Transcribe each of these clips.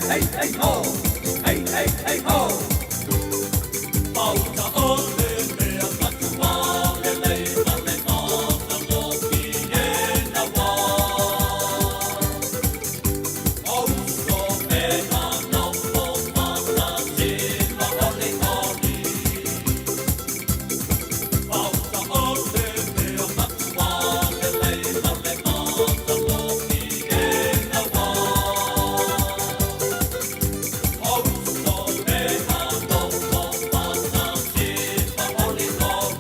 hey, hey, ho! Hey, hey, hey, ho! Pauta ole mea katua, lei male mata moki e na wā. Auso pena no po mata tima ole oli. Pauta ole mea katua, lei male mata moki e na wā. Auso pena no po mata tima ole oli.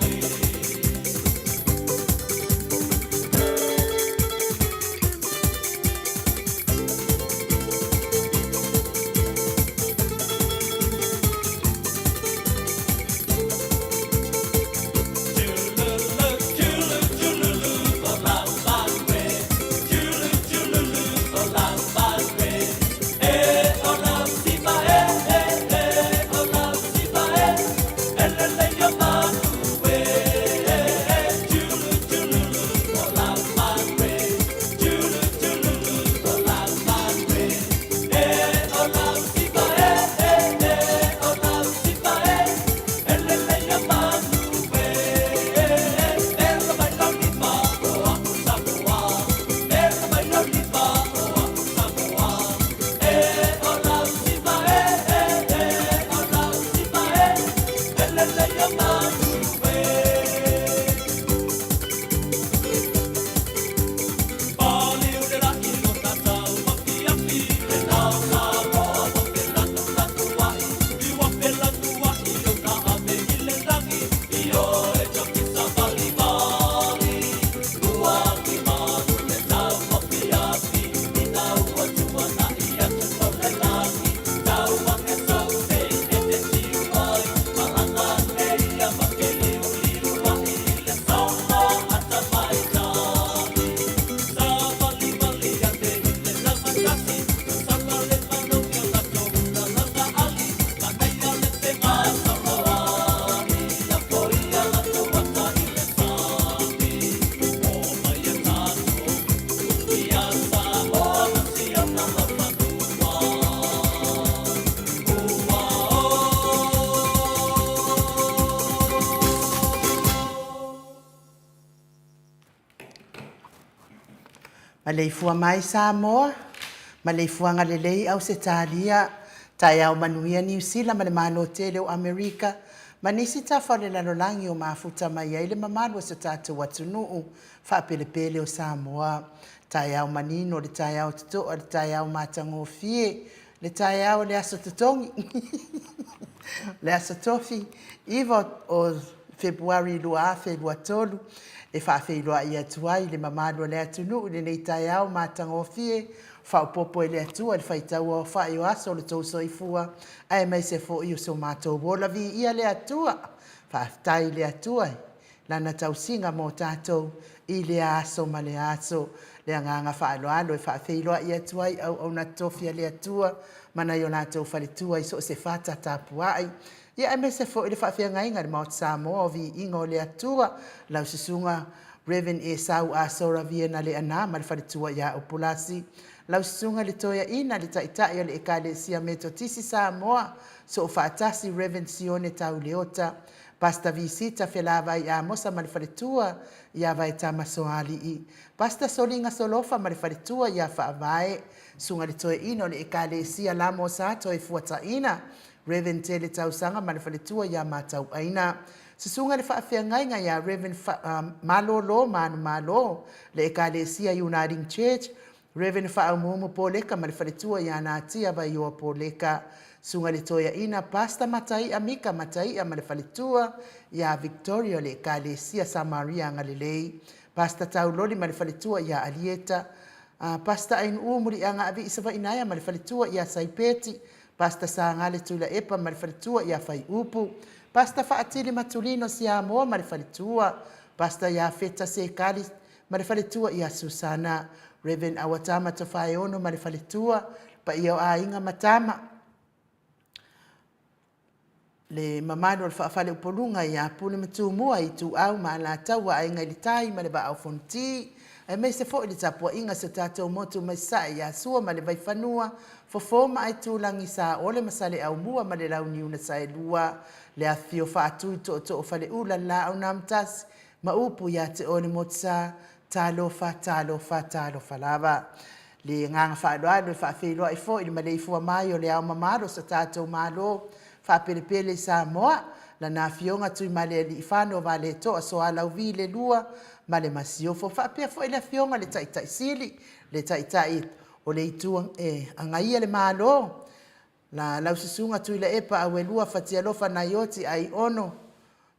Maleifua mai Samoa, Maleifua ngalelei au se talia, tai au manuia New Zealand, male malo tele o Amerika, manisi ta whare lalolangi o mafuta mai ai le mamalo se tatu watunuu, wha pelepele o Samoa, tai au manino, le tai au tuto, le tai au matango fie, le tai au le aso tutongi, le aso tofi, iwa o Februari lua Februari tolu, e whawhiloa i atuai le mamado le atunu le nei tai au matangofie whaupopo e le atua le whaitau o whai o aso le tau soifua ai mai se fo i o so mātou wola vi ia le atua whaftai le atua lana tau singa mō tātou i le aso ma le aso le anganga whaaloalo e whawhiloa i atuai au na tofia le atua mana i o nātou whaletua i so se whata tāpuai. Ia e me se fo i le whawhiangainga le Mount Samoa o vi ingo le atua lau sisunga Reverend e sau a sora viena le ana ma le whaletua ia o Pulasi. Lau sisunga le toia ina le taitai le ekale sia metotisi Samoa so o whaatasi Reverend Sione tau leota. Pasta visita whelava i a mosa ma le whaletua ia vai tamasoali i. Pasta solinga solofa ma le whaletua ia whaavae. Sunga le toia ina le ekale sia lamo sato e fuata ina. Reverend Tele Tausanga ma le whaletua ia mātau aina. Sisunga le whaawhiangainga ia Reverend Malolo Manu Malo le Ekalesia Uniting Church. Reverend Whaumumu Poleka ma le whaletua ia nātia vai ua Poleka. Sunga le toia ina Pasta Matai Amika Matai ma le whaletua ia Victoria le Ekalesia Samaria ngalelei. Pasta Tauloli ma le whaletua ia Alieta. Pasta Ain Umuri anga avi isawa inaya ma le whaletua ia Saipeti. Pasta Sangale tula epa ma le whaletua ia Whai Upu. Pasta Faatili Matulino Samoa ma le whaletua. Pasta ia Feta Sekali ma le whaletua ia Susana. Reverend Awatama Tawhaeono ma le whaletua. Pa ia o ainga matama. Le mamano le whaafale upolunga ia pule matumua i tu au ma la taua ainga li tai ma le ba au fonti. E me se fo i le tapua inga se tātou motu mai sa ia sua ma le vai whanua, fofoma ai tūlangi sa ole masale au mua ma le lau niuna sa e lua, le a fio whaatui to o whale ula la au namtas, ma upu ia te one motsa, tālo lava. Le nganga whaeroa, le whaafeiroa i fo, i le Maleifua mai o le au mamaro sa tātou malo, whaapelepele Samoa, la na fionga tui male li whano wa le toa so alau vi le lua, ma le masiofo, whaapea fo i le fionga le taitai sili, le taitai o le ituang angaia le malo, la lausisunga tui le epa awe lua fatia lofa na yoti ai ono,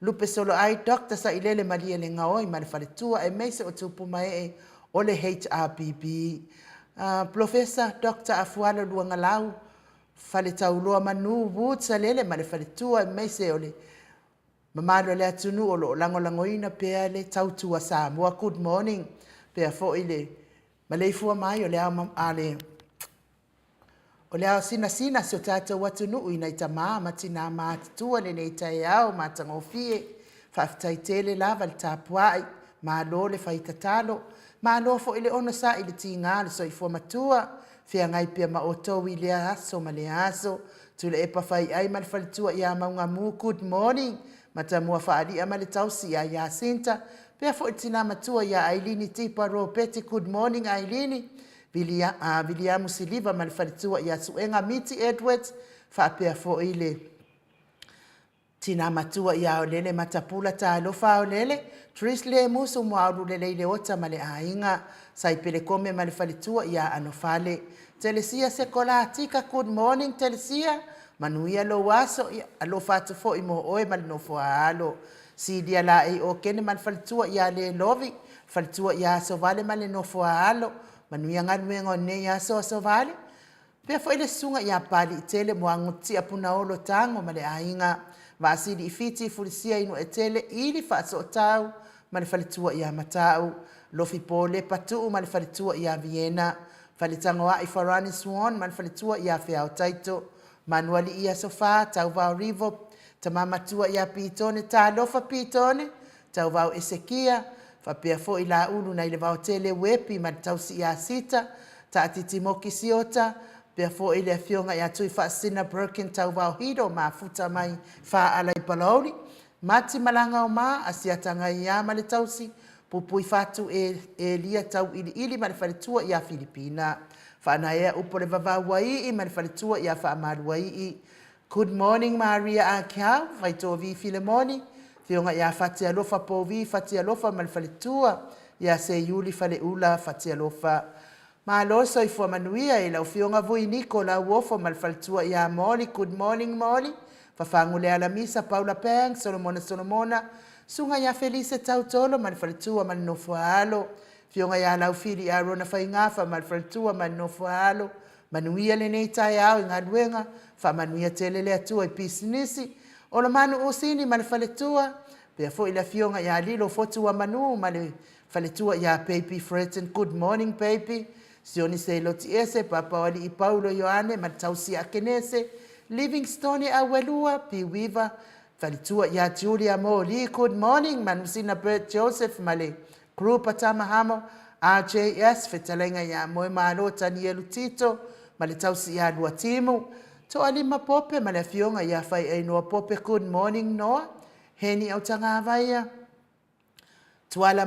lupe solo ai dokta sa ilele maria le ngaoi ma le whaletua e meise o tupu mai o le HRBB. Professor Dr. Afuala Luanga Lau, whale tauloa manu wood sa lele ma le whaletua e meise o le mamaro le atunu o lo langolangoina pea le tautua Samoa. Good morning. Pea fo ile Maleifua mai o le ale o le sina se o tātou atunu i nei tamā matina mātua le nei tai au matangofie whaafitai tele lava le tāpuai ma lo le whaitatalo ma lo fo ile ono sa ile tinga le soifua matua fia ngai pia ma otou i le aso ma le aso tu le epa whai ai ma le whalitua i a maunga mu. Good morning. Matamua whaari ama le tausi ia Jacinta. Pea fo itina matua ia Ailini Tipa Ropeti. Good morning Ailini. Viliamu Siliva ma le whalitua ia Suenga Miti Edwards. Whaapea fo ile tina matua ia o lele matapula ta alofa o lele. Tris le musu moauru lele ile ota ma le ainga. Sai pele kome ma le whalitua ia anofale. Telesia Sekola Atika. Good morning Telesia. Manuia lo waso alo fatu fo i mo oe mal no fo alo si dia la e o kene mal faltua ia le lovi faltua ia so vale mal no fo alo manuia ngal ne ia so vale pe fo ile sunga ia pali tele mo anguti apuna olo tango male ainga va si di fiti fulisia ino etele ili fa so tau mal faltua ia matau lofi pole patu mal faltua ia Vienna falitango ai farani swan mal faltua ia fe taito manuali ia sofa tau vau rivo tamama tua ia pitone ta lofa pitone tau vau esekia fa pia fo ila ulu na ile vau tele wepi ma tau si ia sita ta atitimoki siota pia fo ile fionga ia tui fa sina broken tau vau hido ma futa mai fa alai palauri mati malanga o ma asiatanga ia ma le tausi pupui fatu lia tau ili ma le faletua ia Filipina. Whana ea upo le vavawai i mani whaletua ia whaamaruai i. Good morning Maria Akiau, whaito vi Filemoni. Fionga ia whatia lofa po vi, whatia lofa mani whaletua. Ia se yuli whale ula whatia lofa. Ma loso i fua manuia i lau fionga vui niko lau wofo mani whaletua ia Molly. Good morning Molly. Whawhangule ala misa Paula Peng, Solomona. Sunga ia Felice tautolo mani whaletua mani nofua alo. Fionga ia lau fili a rona whaingafa mal whaletua mani nofua alo. Manuia le nei tai au inga duenga. Wha manuia tele le atua i pisinisi. Ola manu usini mani whaletua. Pea fo ila fionga ia lilo fotua manu mani whaletua ia Baby Fretton. Good morning Baby. Sioni se loti ese papa wali i Paulo Ioane mani tausi a kenese. Livingstone a welua pi wiva. Whaletua ia Julia Moli. Good morning manusina Bert Joseph male. Grupa Tamahamo, RJS, Fetalenga ya moe malo tani elutito, male tausi ya lua timu. To alima pope, male fionga ya fai e noa pope. Good morning Noah. Heni au tanga avaya. Tuala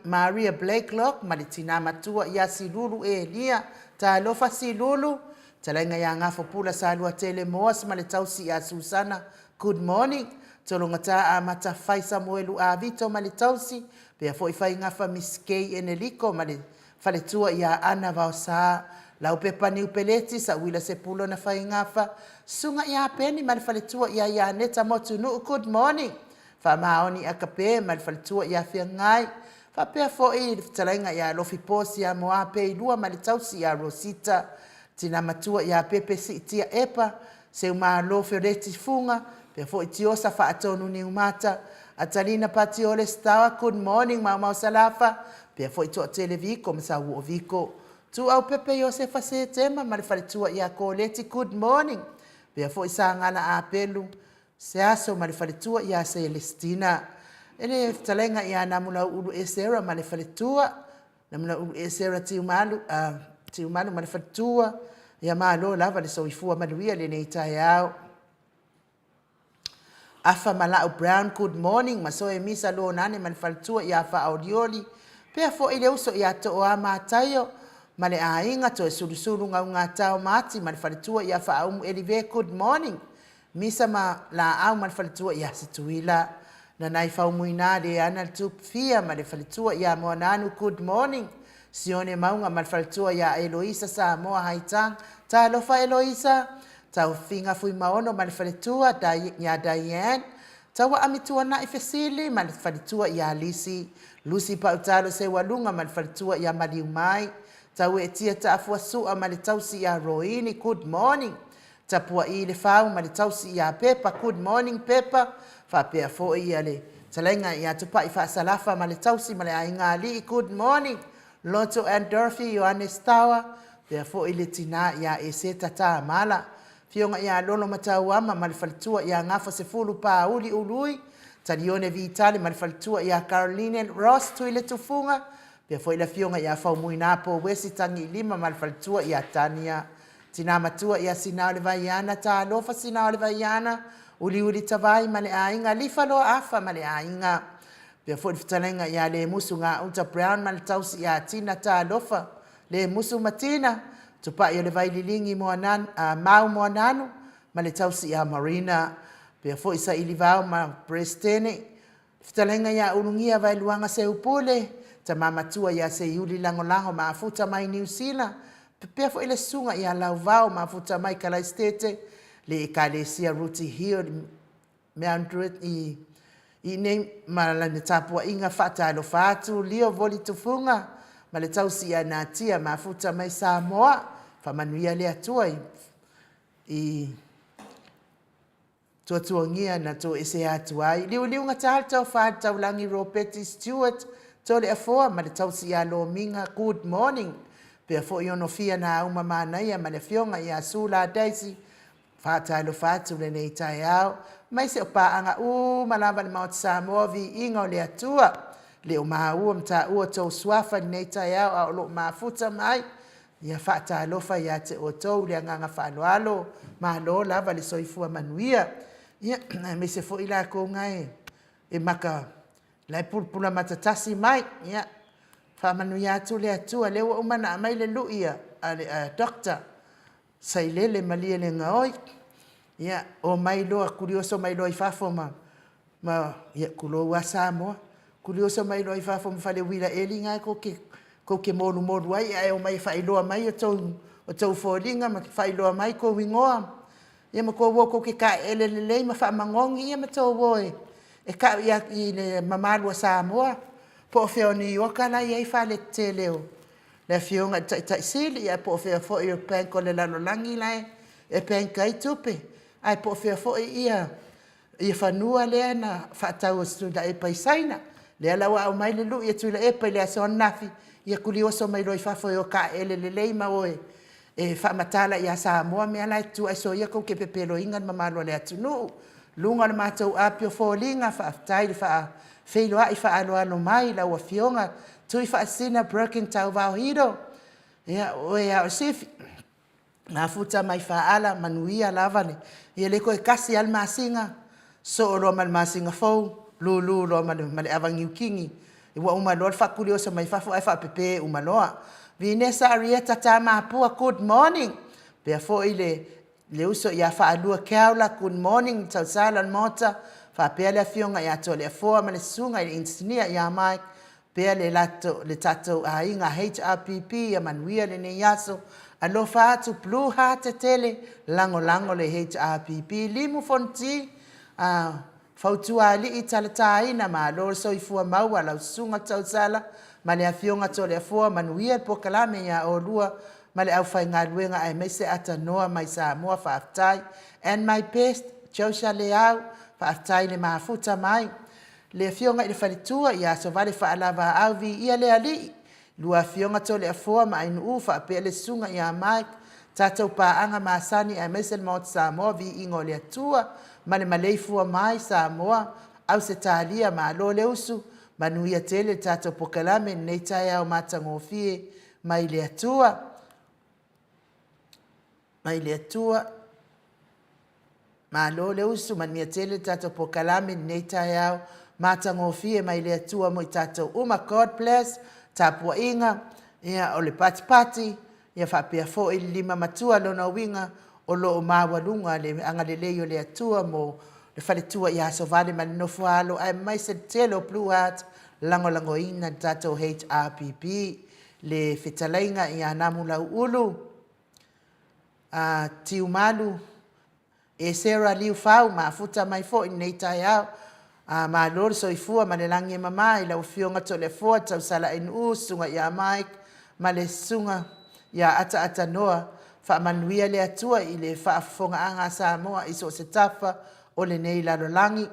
Maria Blakelock, male tina matua ya silulu e lia. Ta lofa silulu. Talenga ya ngafo pula sa lua tele moas, male tausi ya Susana. Good morning. Tolongata a mata fai Samuelu a Vito male tausi. Pea fo i whai ngafa miskei eneliko male whaletua ia ana vau sa lau pepa ni upeleti sa wila se pulo na whai ngafa sunga ia peni male whaletua ia neta motu nuu. Good morning. Wha maoni a kape male whaletua ia whia ngai. Wha pea fo i talainga ia lofi posi ia moa pe i lua male tausi ia Rosita. Tina matua ia pepe si itia epa se uma lo fioreti funga. Pea fo i tiosa wha atonu ni umata. Atalina Patiole Stawa, good morning, Mau Salafa. Pea foi to televiko, masa uo viko. Tu au Pepe Josefa se tema, marifalitua ia koleti, good morning. Pea foi sa ngana a pelu. Se aso marifalitua ia Celestina. Ele talenga ia namula ulu esera marifalitua. mna e sera tiumalu ma le fatua ia malo lava le soifua manuia le nei tai au. Afa Malau Brown, good morning. Maso e misa lo nane man faltua ia fa audioli. Pea fo ile uso ia to o amatayo. Male ainga to e suru ngau ngatao mati man faltua ia fa au elive good morning. Misa ma la au man faltua ia situila. Na nai fa umuina de ana tup fia man faltua ia mo nanu good morning. Sione maunga man faltua ia Eloisa Samoa haitang. Ta lofa Eloisa. Tau finga fui maono ma le whaletua ia Diane. Tau wa amitua na i fesili ma le whaletua ia Lisi. Lucy pautalo se walunga ma le whaletua ia Maliumai. Tau e tia ta afua sua ma le tausi ia Roini, good morning. Tapua i le whau ma le tausi ia Pepa, good morning Pepa. Whapea fo ia le talenga ia tupa i whaasalafa ma le tausi ma le ainga ali, good morning. Loto and Dorothy, Ioannes Tawa. Pea fo i le tina ia e se tata mala. Fionga ia lolo matauama ma le faletua ia ngafa se fulu pa uli ului. Talione vitale ma le faletua ia Caroline Ross tui le tufunga. Pea foi la fionga ia fau muina po wesi tangi lima ma le faletua ia Tania. Tina matua ia sinao le vaiana ta alofa sinao le vaiana. Uli tawai ma le ainga lifalo afa ma le ainga. Pea foi fitalenga ia le musu nga Uta Brown ma le tausi ia Tina ta alofa. Le musu matina. Tupa ia le vaililingi mau moananu, ma le tausi ia Marina. Pea fo isa ili vau ma Prestene. Fitalenga ia ulungia vailuanga se upule. Ta mamatua ia se iuli lango ma afuta mai New Zealand. Pea fo ile sunga ia lau vau ma afuta mai Kalaistete. Le Ekalesia Ruti Hill, Meandret i nei ma la ne tapua inga fata alo fatu. Leo voli tufunga. Ma le tausi ia natia ma afuta mai Samoa. Whamanuia lea tua i tuatuangia na to ese atu ai. Liu ngata hal tau whaad tau langi Robert Stewart. Tau le afoa ma le tausi ia lo minga good morning. Pea fo iono fia na au mamanaia ma le fionga ia Sula Daisy. Whaata alo whaatu le nei tai au. Mai se o paanga malava le Mount Samoa vi inga o lea tua. Leo maa ua mta ua tau swafa nei tai au au lo maafuta mai. Ia whaata alofa ia te o tau lea nganga whaaloalo. Ma lo lava le soifua manuia. Ia me se fo ila ko ngai. E maka lai pulpula matatasi mai. Ia whamanuia atu lea tua. Leo umana mai le luia. Dokta. Sailele malia le ngaoi. Ia o mai loa kurioso mai loa i whafo ma ia kulo wa Samoa. Kurioso mai loa i whafo ma whale wila eli ngai ko ke moru ai ai o mai whailoa mai o tau fōringa ma whailoa mai ko wingoa. Ia ma ko wo ko ke ka elelelei ma whamangongi ia ma tau woe. E ka ia i le mamalua Samoa. Po o whio ni oka la ia i whale te leo. Le fionga tai sili ia po o whio fo i o penko le lalolangi lai. E penka i tupe. Ai po o whio fo i ia. Ia whanua lea na whaatau o stunda e paisaina. Lea lawa au mai le lu ia tuila e pai lea son nafi. Ia kurioso mai roi whafo i o ka elelelei ma oe. E whamatala ia Samoa mea lai tu ai so ia kou ke pepelo ingan mamalua lea tunu. Lunga na mātou apio fōlinga whaaftai li wha wheilo ai wha alo mai la ua fionga. Tui wha sina broken tau vau hiro. Ia oe au sifi. Nā futa mai wha ala manuia lavane. Ia leko e kasi al masinga. So o roa mal masinga fau. Lulu roa male avangi ukingi. Iwa umaloa whakurioso mai whafo ai whapepe umaloa. Vinesa Arieta tā māpua, good morning. Pea fo i le uso ia whaalua keaula, good morning. Tau salan mota. Whapea lea fionga ia to lea foa ma le sunga i le insinia ia mai. Pea le tatou a inga HRPP ia manuia le ne yaso. Alofa atu blue heart tele lango le HRPP. Limu fonti fautua ali i talataina ma lo soifua maua lau sunga tau sala. Ma le afionga to le afua manuia po kalame ia o lua. Ma le au whai ngā ruenga ai meise ata noa mai Samoa whaaftai. And my best, Josia Leau, whaaftai le maafuta mai. Le afionga i le whalitua ia so vale whaalava au vi ia le ali. Lua afionga to le afua ma inu ufa pe le sunga ia mai. Tātou pāanga maasani ai meise le Mount Samoa vi ingo le atua. Ma le Maleifua mai Samoa. Au se tālia ma lo le usu. manuia tele tatou pokalame nei tai au matangofie mai le atua. Mai le atua. Malo le usu manuia tele tatou pokalame nei tai au matangofie mai le atua mo i tatou uma. God bless. Tapua inga. Ia o le pati. Ia whapea fo i lima matua lona winga o lo o mawalunga le anga le leo le atua mo le whaletua i aso vale mani no fualo ai mai se telo Blue Heart lango ina tato HRPP le whetalainga i anamu lau ulu tiu malu e Sarah liu fau ma futa mai fo i nei tai au ma lor so i fua ma le langi mama i lau fionga to le fua tau sala inu sunga i a Mike ma le sunga ia ata noa fa manuia le atua i le fa fonga anga Samoa i so se tafa o le nei lalolangi.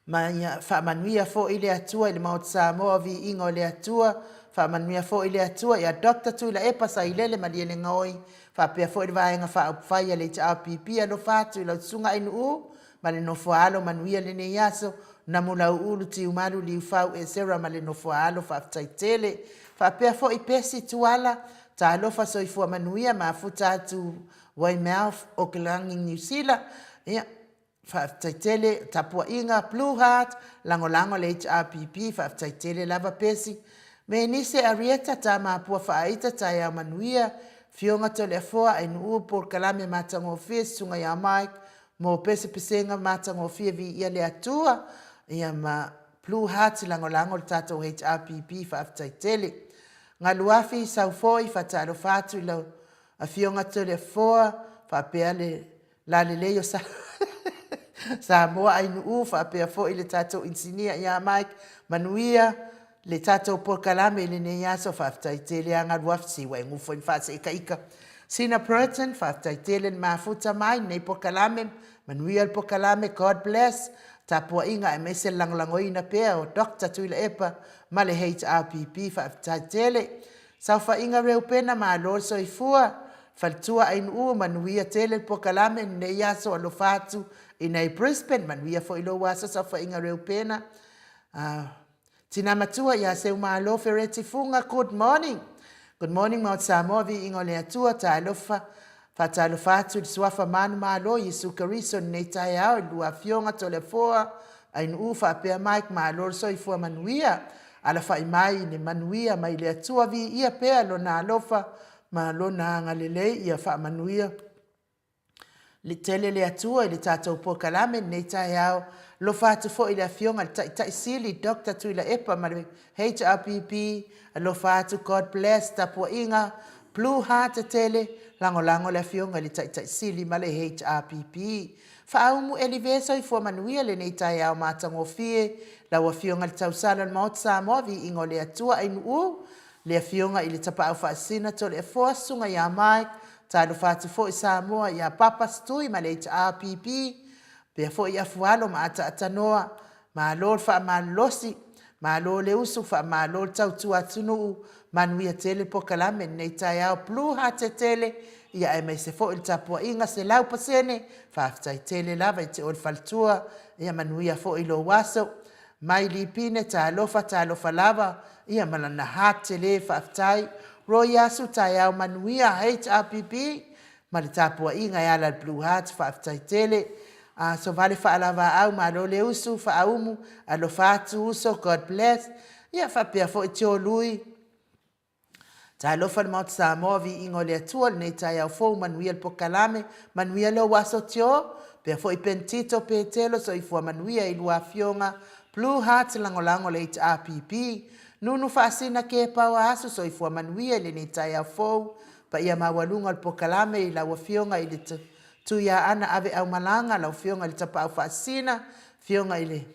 Ma ia fa manuia fo i le atua i le Mount Samoa vi ingo le atua fa manuia fo i le atua ia doctor tu la epa sa ilele ma le ngoi fa pe fo i vaenga fa fai le RPP alo fatu i la sunga inu ma le no foalo manuia le nei aso na mula ulu ti umaru li fau e sera ma le no foalo fa taitele fa pe fo i pesi tuala ta alofa so i fua manuia ma futa atu Weymouth o Kelangi New Zealand ia fa taitele tapua inga Blue Heart lango le HRPP fa taitele lava pesi me nise arieta ta ma pua fa aita ta ya manuia fionga to le foa ai nu por kalame matango fes sunga ya Mike mo pesi pesenga matango fie vi ia le atua ia ma Blue Heart lango le tato HRPP fa taitele ngaluafi sau foi fa talo fatu lo a fionga to le foa fa peale la le leo sa Samoa ai nu fa pe fo ile tato insinia ya Mike manuia le tato por kalame le ne ya so fa taitele anga luafi wa ngu fo fa se kaika sina Burton fa taitele ma futa mai nei por kalame manuia por kalame. God bless tapua inga e mese langlangoina pe o doctor tu ile epa male HRPP fa taitele sa fa inga reu pena ma lo so i fua faltua ai nu manuia tele por kalame ne ya so alo fatu in Brisbane manuia fo ilo wasa sa fa inga reu pena tina matua ya se malo fereti funga. Good morning Mount Samoa vi ingo le atua ta alofa fa ta alofatu suafa manu malo Yesu Karisto nei tai au lua fionga to le foa ai nu fa pe Mike malo so i fua manuia ala fa mai ni manuia mai le atua vi ia pe lo na alofa ma lo na ngalele ia fa manuia le tele le atua le tatou po kalame nei tai au lo fatu fo ile fionga tai sili doctor tu ile epa ma HRPP lo fatu. God bless tapua inga Blue Heart tele lango le fionga le tai sili ma le HRPP fa umu eliveso i fo manuia le nei tai au matango fie la wa fionga le tausala Mount Samoa vi ingo le atua inu le fionga ile tapa au fa sina to le fosunga ya Mike ta lo fatu fo Samoa ya papa stui ma le HRPP pe fo ia fualo ma ata noa ma lo fa ma losi ma lo le usu fa ma lo tau tu atunu manuia tele po kalame nei tai au Blue Heart tele ia e mai se fo il tapua inga se lau pasene fa tai tele lava i te ol faltua ia manuia fo ilo waso mai li pine ta lofa lava ia malana hat tele fa tai roya su tai au manuia HRPP ma le tapua inga ia la Blue Heart fa tai tele so vale fa lava au ma lo le usu fa aumu alo fatu uso. God bless ia fa pe fo tio lui ta lo fa Mount Samoa vi ingo le atua nei tai au fo manuia po kalame manuia lo waso tio pe fo i pentito pe telo so i fo manuia i lua fionga Blue Heart lango le HRPP nunu fa sina ke pa wa asu so i fo manuia le nei tai au fo pa ia mawalunga po kalame i la fionga i le tu ya ana ave au malanga la fionga le tapa au fa sina fionga ile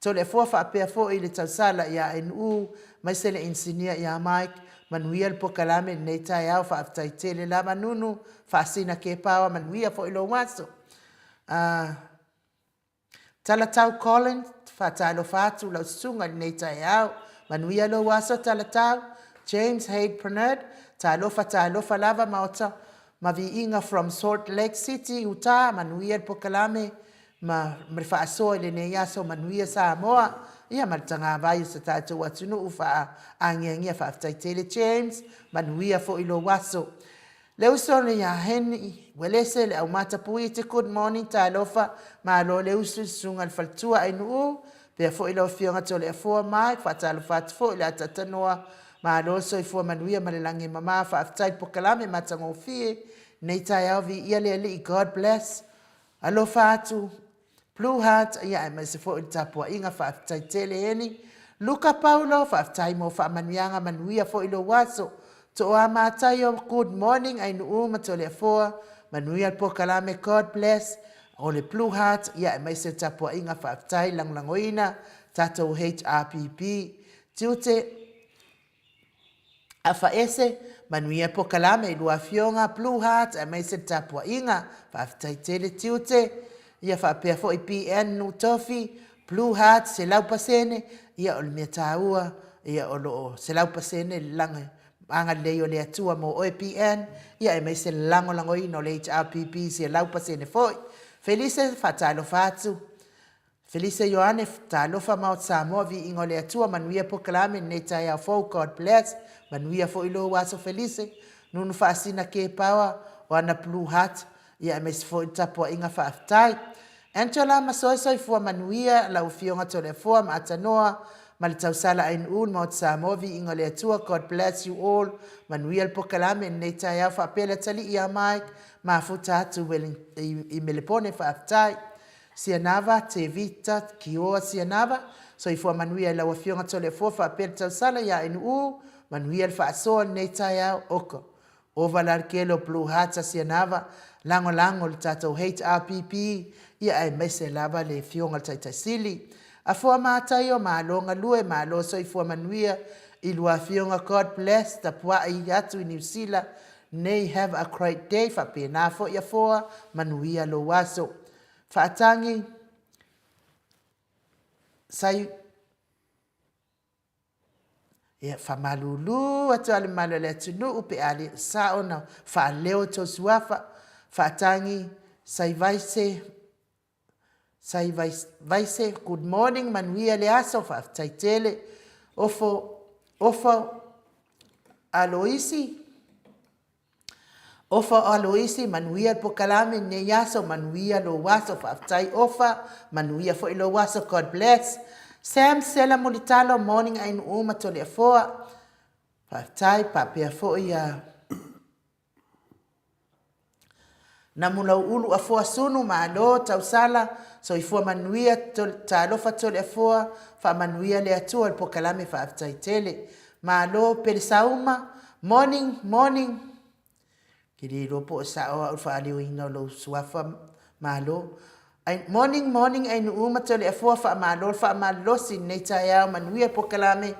to le fo fa pe fo ile tausala ya nu mai sele insinia ya Mike manuia po kalame nei tai au fa taitele la manunu fa sina ke pawa manuia fo ilo waso talatau Colin fa talo fatu la sunga nei tai au manuia lo waso talatau James Hayde Pernod talo fa lava maota ma vi inga from Salt Lake City Utah manuia po kalame ma whaasoa le ne iaso manuia Samoa, ia maritanga vai sa tātou atunu uwha angiangia whaaftaitele James, manuia fo ilo waso. Leu sone ia heni, welese le au matapui te good morning ta lofa, ma lo leu sunga al faltua ai nuu, pia fo ilo fionga tole a fua mai, whaatalo whaat fo ila tatanoa, ma lo so i fua manuia malelangi mama whaaftai pokalame matango fie, nei tai au vi ia le li, God bless. Alo whaatu, Blue Heart, ia e mai se fo i tapua inga whaaftai tele heni, Luka Paulo, whaaftai mo whaamanuianga manuia fo ilo waso, to a mātai good morning, ai nuu matole a foa, manuia po kalame, God bless, o le Blue Heart, ia e mai se tapua inga whaaftai langlangoina, tatou HRPP, tiute, a whaese, manuia po kalame, ilua fionga, Blue Heart, e mai se tapua inga, whaaftai tele tiute, ia whaapea fo i PN nu tofi, Blue Heart, se laupasene, ia o le mea tāua, ia o lo se laupasene lange, anga leo le atua mo OPN, ia e mai se lango ino le HRPP, se laupasene foi. Felice fatalo fatu, Felice Ioane talofa maut Samoa vi ingo le atua, manuia po kalame, ne tai au fo, God bless, manuia fo ilo waso Felice, nunu faasina ke pawa, wana Blue Heart, ia e mai se fo i tapua inga faaftai. Angela masoisoi fua manuia, lau fionga tole fua, maatanoa, malitausala ain un, maut Samovi, ingo le atua, God bless you all, manuia po kalame, nei tai au faapele tali ia Mike, maafuta atu i melepone faaftai, Sianava, te vita, kioa Sianava, so i fua manuia lau fionga tole fua, faapele tausala ia ain u, manuia faasoa, nei tai au, oko. Ova larkelo Blue Heart Sianava, lango le tatou HRPP, ia ai mese lava le fionga taitaisili. A fua mātai o mālonga lue, mālo so i fua manuia, i lua fionga God bless, ta pua i atu i New Zealand, nei have a great day, fa pēnā fo ia fua, manuia lo waso. Whaatangi, sai, ia whamalulu, atu ale malo le atunu, upe ale saona, whaaleo to suafa, whaatangi, sai vaise, good morning, manuia le aso, whaaftaitele, ofo Aloisi, manuia po kalame, ne yaso, manuia lo waso, whaaftai ofa, manuia fo ilo waso, God bless. Sam Sela Mulitalo, morning ainu uma tole a foa, whaaftai, papea fo ia, na mulau ulu a foa sunu maalo tausala, so i fua manuia talofa tole a foa, wha manuia le atua po kalame whaaftai tele. Maalo pere sauma, morning, kiri ropo sa o au whaaleo ina lo suafa maalo. Morning ainu uma tole a foa wha maalo si nei tai au manuia po kalame,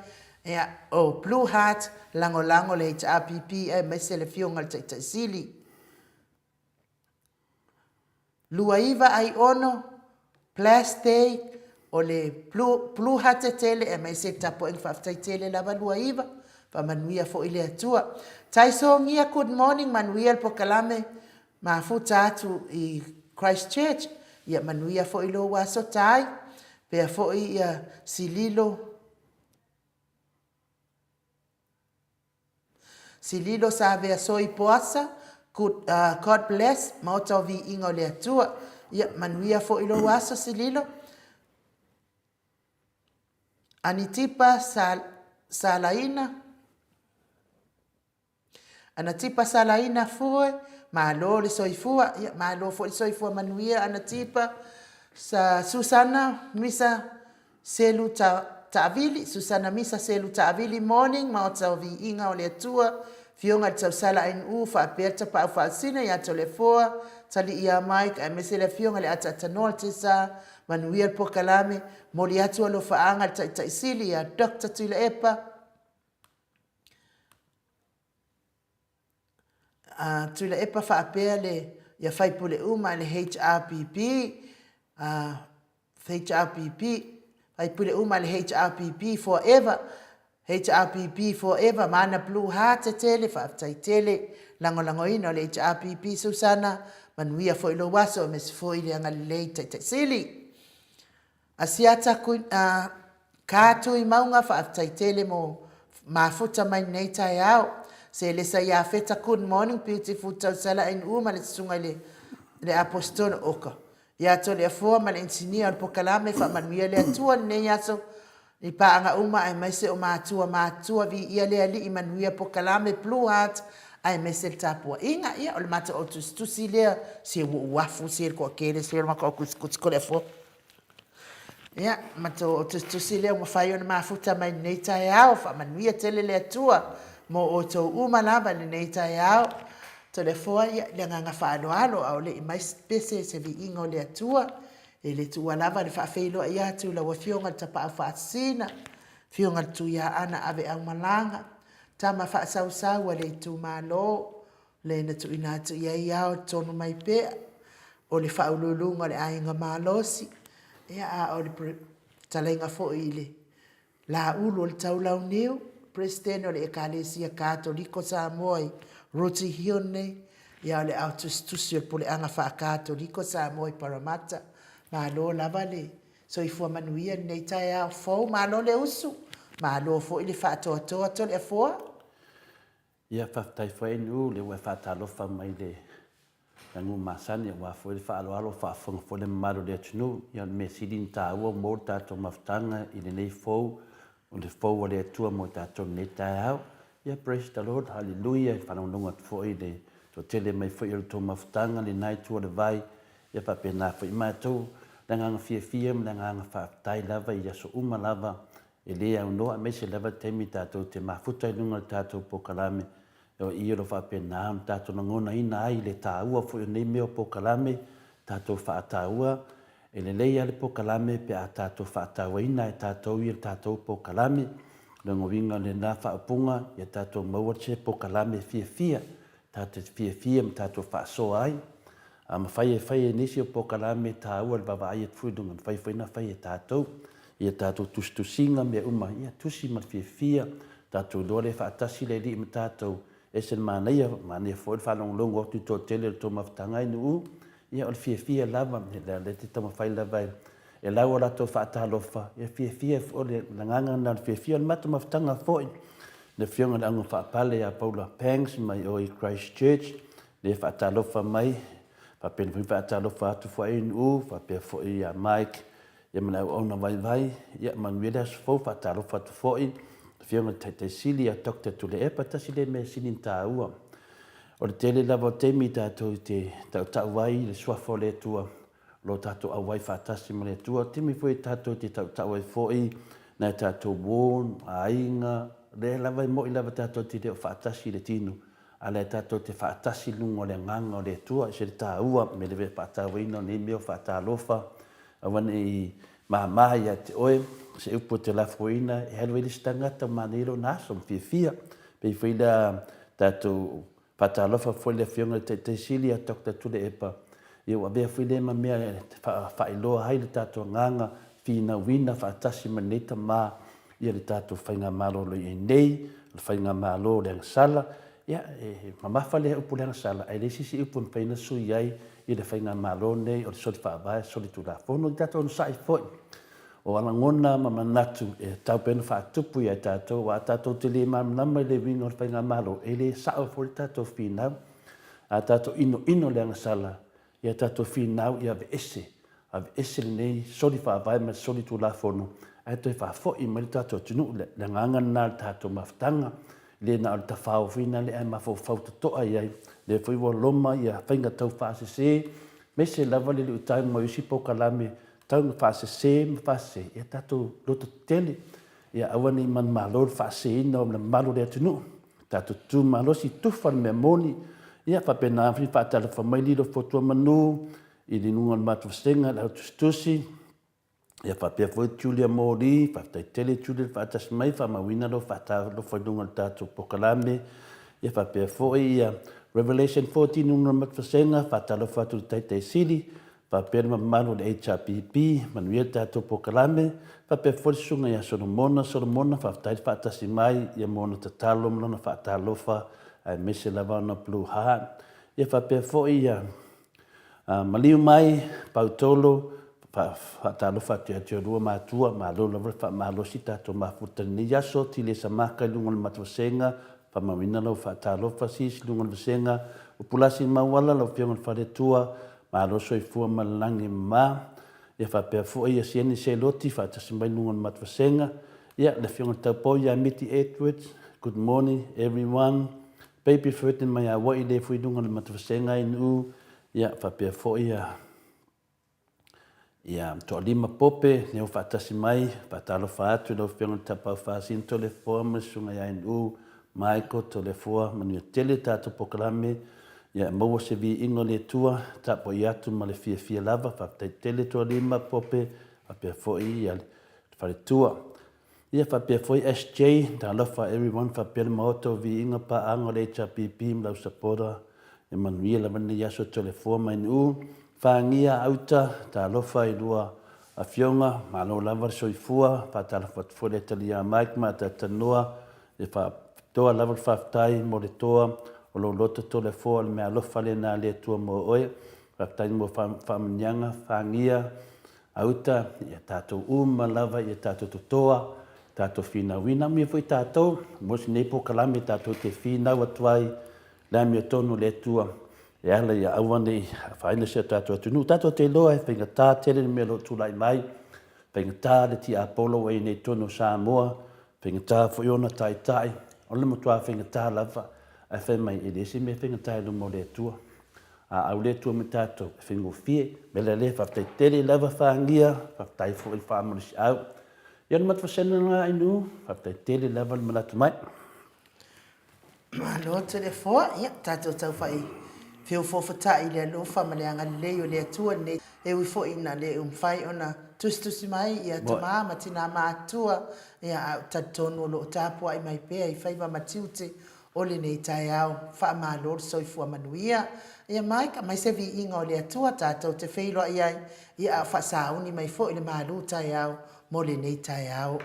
Blue Heart, lango le HRPP, mese le fionga le taitaisili. Luaiva ai ono, plastic, o le Blue Heart tele, mai se tapo en whaaftai tele lava luaiva, pa manuia fo ile atua. Taiso ngia good morning, manuia po kalame, maafuta atu i Christchurch, ia manuia fo ilo waso tai, pea fo ia sililo sa vea soi poasa, God bless, mautau vi ingo le atua, ia manuia fo ilo waso sililo. Anitipa salaina fue, malo le soifua, ia malo fo le soifua manuia anatipa, sa Susana misa selu ta'avili, Susana misa selu ta'avili morning, mautau vi inga o le atua, fionga tau sala in ufa aperta pa ufalsina ya tolefoa, tali ia Mike, a mesele fionga le atatanoa tisa, manuia po kalame, moli atu alo faanga taisili ya Dr. Tula Epa, Tula Epa fa apea le, ya faipule uma le HRPP, faipule uma le HRPP forever, HRPP forever, mana Blue Heart tele, whaaftai tele, lango ino le HRPP Susana, manuia fo ilo waso me se fo ile anga lei te sili. Asiata ku kato I maunga fa taitele mo mafuta mai nei tai au. Se le sa ia feta good morning beautiful tau sala in uma le sunga le apostol oka. Ia to le fo ma le insinia al pokalame fa manuia le atua nei aso. I paanga uma ai mai se o mātua vi ia le ali I manuia pokalame blue heart ai mai se tapua. Inga ia o le mata o tusi lea se wafu se ko kele se maka o kusiko le fo. Ia mata o tusi lea mo fai ona mafuta mai nei tai au fa manuia tele le atua mo o to uma lava le nei tai au. To le fo ia le nganga fa alo au le mai spese se vi ingo le atua. E le tua lava le whaafeilo ia tu la wafionga ta pa whaasina, fionga tu ia ana ave au malanga, tama whaasau le tu malo, le na tu ina tu ia iao tonu mai pea, o le whaululunga le ainga malosi, ia a o le talenga fo ile, la ulu o le taulau niu, presidente o le ekalesia katoliko Samoa, Roti Hione, ia o le autustusi o le pole anga wha katoliko Samoa Paramata, malo lava le so I fua manuia nei tai au fo malo le usu malo fo I le whaatoa to le fua ia whaftai whae nu le ue whaatalofa mai le ngu masani wa fo le whaaloalo whaafonga fo le malo le atunu ia me sidin ta ua mo tato maftanga I le nei fo o le fo o le atua mo tato nei tai au ia praise the Lord hallelujah whanonga fo I le to tele mai fo I le to maftanga le nai tua le vai ia papena fo I mātou na nganga fia na nganga whaatai lava I aso uma lava e lea unoa me se lava temi tātou te mafuta I nunga tātou pokalame o I ero whapena am tātou na ngona ina ai le tāua fo I nei meo pokalame tātou whaataua e le leia le pokalame pe a tātou whaataua ina e tātou I tātou pokalame na ngovinga le nā whaapunga ia tātou maua te pokalame fia tātou fia ma tātou whaasoa ai ama fai nisi o pokalame tāua le vavai e tfuidunga fai na fai e tātou ia tātou tustusinga me uma ia tusi ma fia tātou lore whaatasi le li ma tātou e sen māneia fo le whanonglongo o tu tele le tō mawhtanga inu u ia o le fia lava le te tama whai lava e lau o rato whaatalofa ia fia o le langanga na le fia le mata mawhtanga foi le fionga le ango whaapale a Paula Pangs mai o I Christchurch le whaatalofa mai papen fu whaatalofa atu whai inu u whapea foi a Mike ia mana ona vai ia manuela fo whaatalofa atu foi fionga te sili a Dr. Tule e patasi le me sinin tāua o le tele lava o temi tātou te tau wai le suafo le tua lo tātou au wai whaatasi ma le tua temi foi tātou te tau wai foi na tātou won a inga le lava I mo I lava tātou te leo whaatasi le tinu a le tātou te whaatasi lungo le nganga o le tua se le tāua me le whaatawa ino ne meo whaatalofa a wane I mahamahi a te oe se upo te lafoina e halo ili stangata manero naso fia pe whaida tātou whaatalofa foi le fionga te sili a Dr. Tule Epa ia wa bea whaile ma mea whailoa hai le tātou nganga whina wina whaatasi maneta ma ia le tātou whainga malo lo I nei le whainga malo le sala ia mamafa le upo le sala ai le sisi upo whaina sui ai I le whainga malo nei o le soli whaavai soli tu la fono I tātou sai foi o ana ngona mamanatu e tau pena whaatupu I a tātou a tātou te le mamnama I le winga o le whainga malo e le sao fo le tātou whinau a tātou ino le angasala ia tātou whinau I ave ese le nei soli whaavai ma soli tu la fono ai toi whaafoi ma le tātou tunu le nganga nā le tātou maftanga le na o le tawhao whina le ai mafo whautatoa iai le whaiwa loma I a whainga tau whaasese me se lava le utai mo isi pokalame tau whaasese ma whaase ia tātou loto tele ia awane I man malo whaase ina o le malo le atunu tātou tu malo si tufa le memoni ia whapena awhi whaatala whamai lilo fotua manu I li nunga matu wastenga le autustusi ia whapea foi Julia Mori whaftai tele Julia whaatas mai whamawina lo whaatalo whainunga le tātou pokalame ia whapea foi ia Revelation 14 nunga matu wastenga whaatalo whatu taitai siri whapea mamano le HRPP manuia tātou pokalame whapea foi sunga ia Solomona whaftai whaatasi mai ia mona tatalo mlona whaatalofa ai mese lava na Blue Heart ia whapea foi ia Maliu mai, pautolo, whaatalofa te atio rua mātua, mālo lawra whaamalosi tātou mafuta ni yaso, tile sa maka lunga le matuasenga, whamawina lau whaatalofa sis lunga le vasenga, upulasi mawala lau whionga whare tua, mālo soifua malalangi ma, ia whapea fua ia sieni se loti, whaatasimbai lunga le matuasenga, ia le whionga taupo ia miti Edwards, good morning everyone, baby Ferdinand mai a wai le fui lunga le matuasenga inu, ia whapea fua ia to lima pope ne o fatasi mai patalo fatu do fiona tapa fasin to le forma sunga ia inu Michael to le foa manu tele tato poklame ia mo se vi ingo le tua tapo ia tu male fia lava fa tele to lima pope pa foi ia fa tua ia fa foi SJ da lofa everyone fa per moto vi inga pa ango le HPP mla supporta e manuela mani ia so to le forma inu Whangia auta, ta lofa I lua a fionga, malo lava soifua, pa ta lofa tfole talia maik ma ta tanua, e wha toa lava whaftai mo le toa, o lo loto to le foa, le mea lofa le na le tua mo oe, whaftai mo whamanyanga, whangia auta, ia tātou lava, ia tātou totoa, tātou whina wina, mi fwoi tātou, mosi nepo kalame tātou te whina watuai, la mi tonu le tua, e ala ia awane whaina sia tātua tunu. Tātua te loa e whainga tā tere ni mea lo tūlai mai. Whainga tā le ti Apollo e nei tono Samoa. Whainga tā whaiona tai tai. O le motua whainga tā lava. A whai mai e lesi me whainga tā ilo mo le tua. A au le tua me tātou e whaingo fie. Me le le whaftai tere lava whangia. Whaftai fwoi whamarisi au. Ia ni matwasena ngā inu. Whaftai tere lava le malatu mai. Malo te le foa, ia, tātou tau whai. Feo fofata I le alofa ma le anga leo le atua ne e ui fo ina le umwhai ona tustusi mai ia tama ma tina maatua ia tatonu lo tapua I mai pea I whaiva matiute o le nei tai au wha maa lor soifua manuia ia mai ka mai se vi inga o le atua tātou te whailo ai ia wha sauni mai fo I le maalu tai au mo le nei tai au.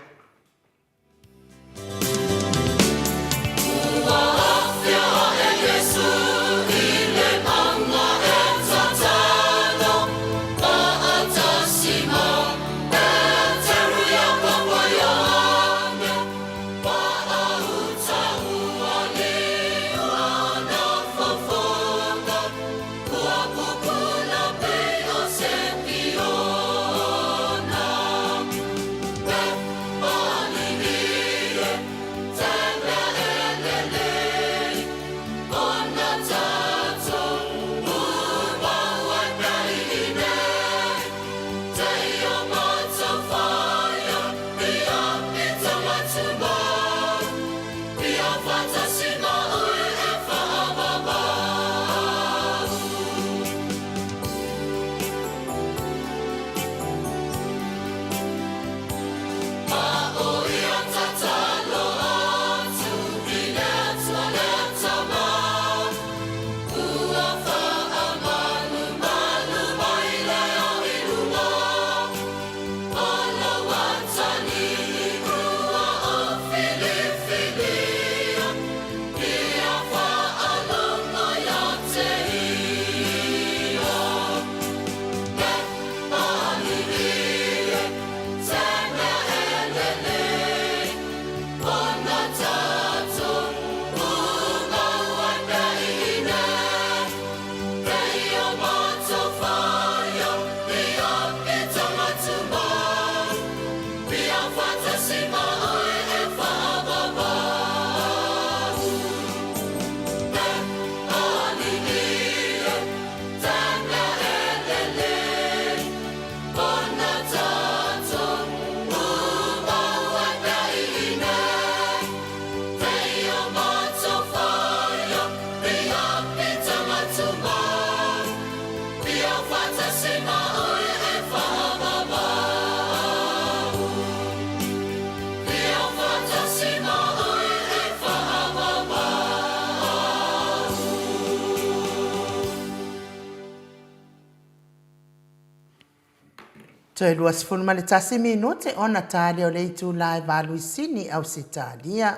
Toi luas funu ma le tasi minute ona tali o le itu lai valu isini au sitalia.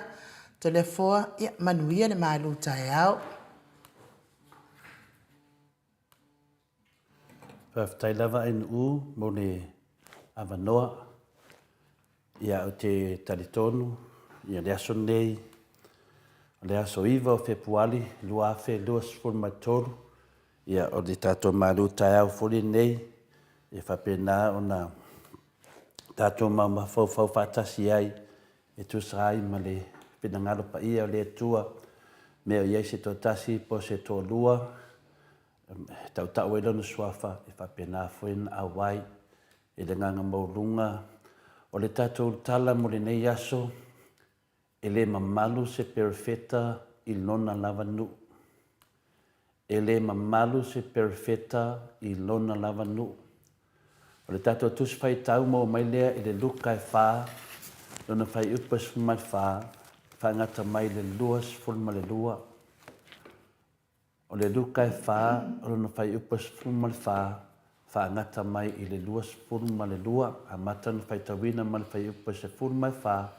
Te le foa ia manuia le malu tai au. Paftai lava in u mo le avanoa ia o te talitonu ia le aso nei le aso iva o Februari lua afe lua sifuru matolu ia o le tatou malu tai au foli nei e whapena o na tatou mafau whatasi ai e tusai ma le pinangalo pa ia o le tua me o iei se tō tasi po se tō lua tau e lona suafa e whapena fuena awai e le nganga maulunga o le tatou tala mo le nei aso e le mamalu se perfeta i lona lava nu. E le mamalu se perfeta i lona lava nu. O le tatou tusi fai tau mo mai lea i le luka e wha lona fai upas mai wha ngata mai le luas fulma le lua. O le luka e wha lona fai upas fulma le wha ngata mai i le luas fulma le lua. A matana fai tawina ma le fai upas e fulma e wha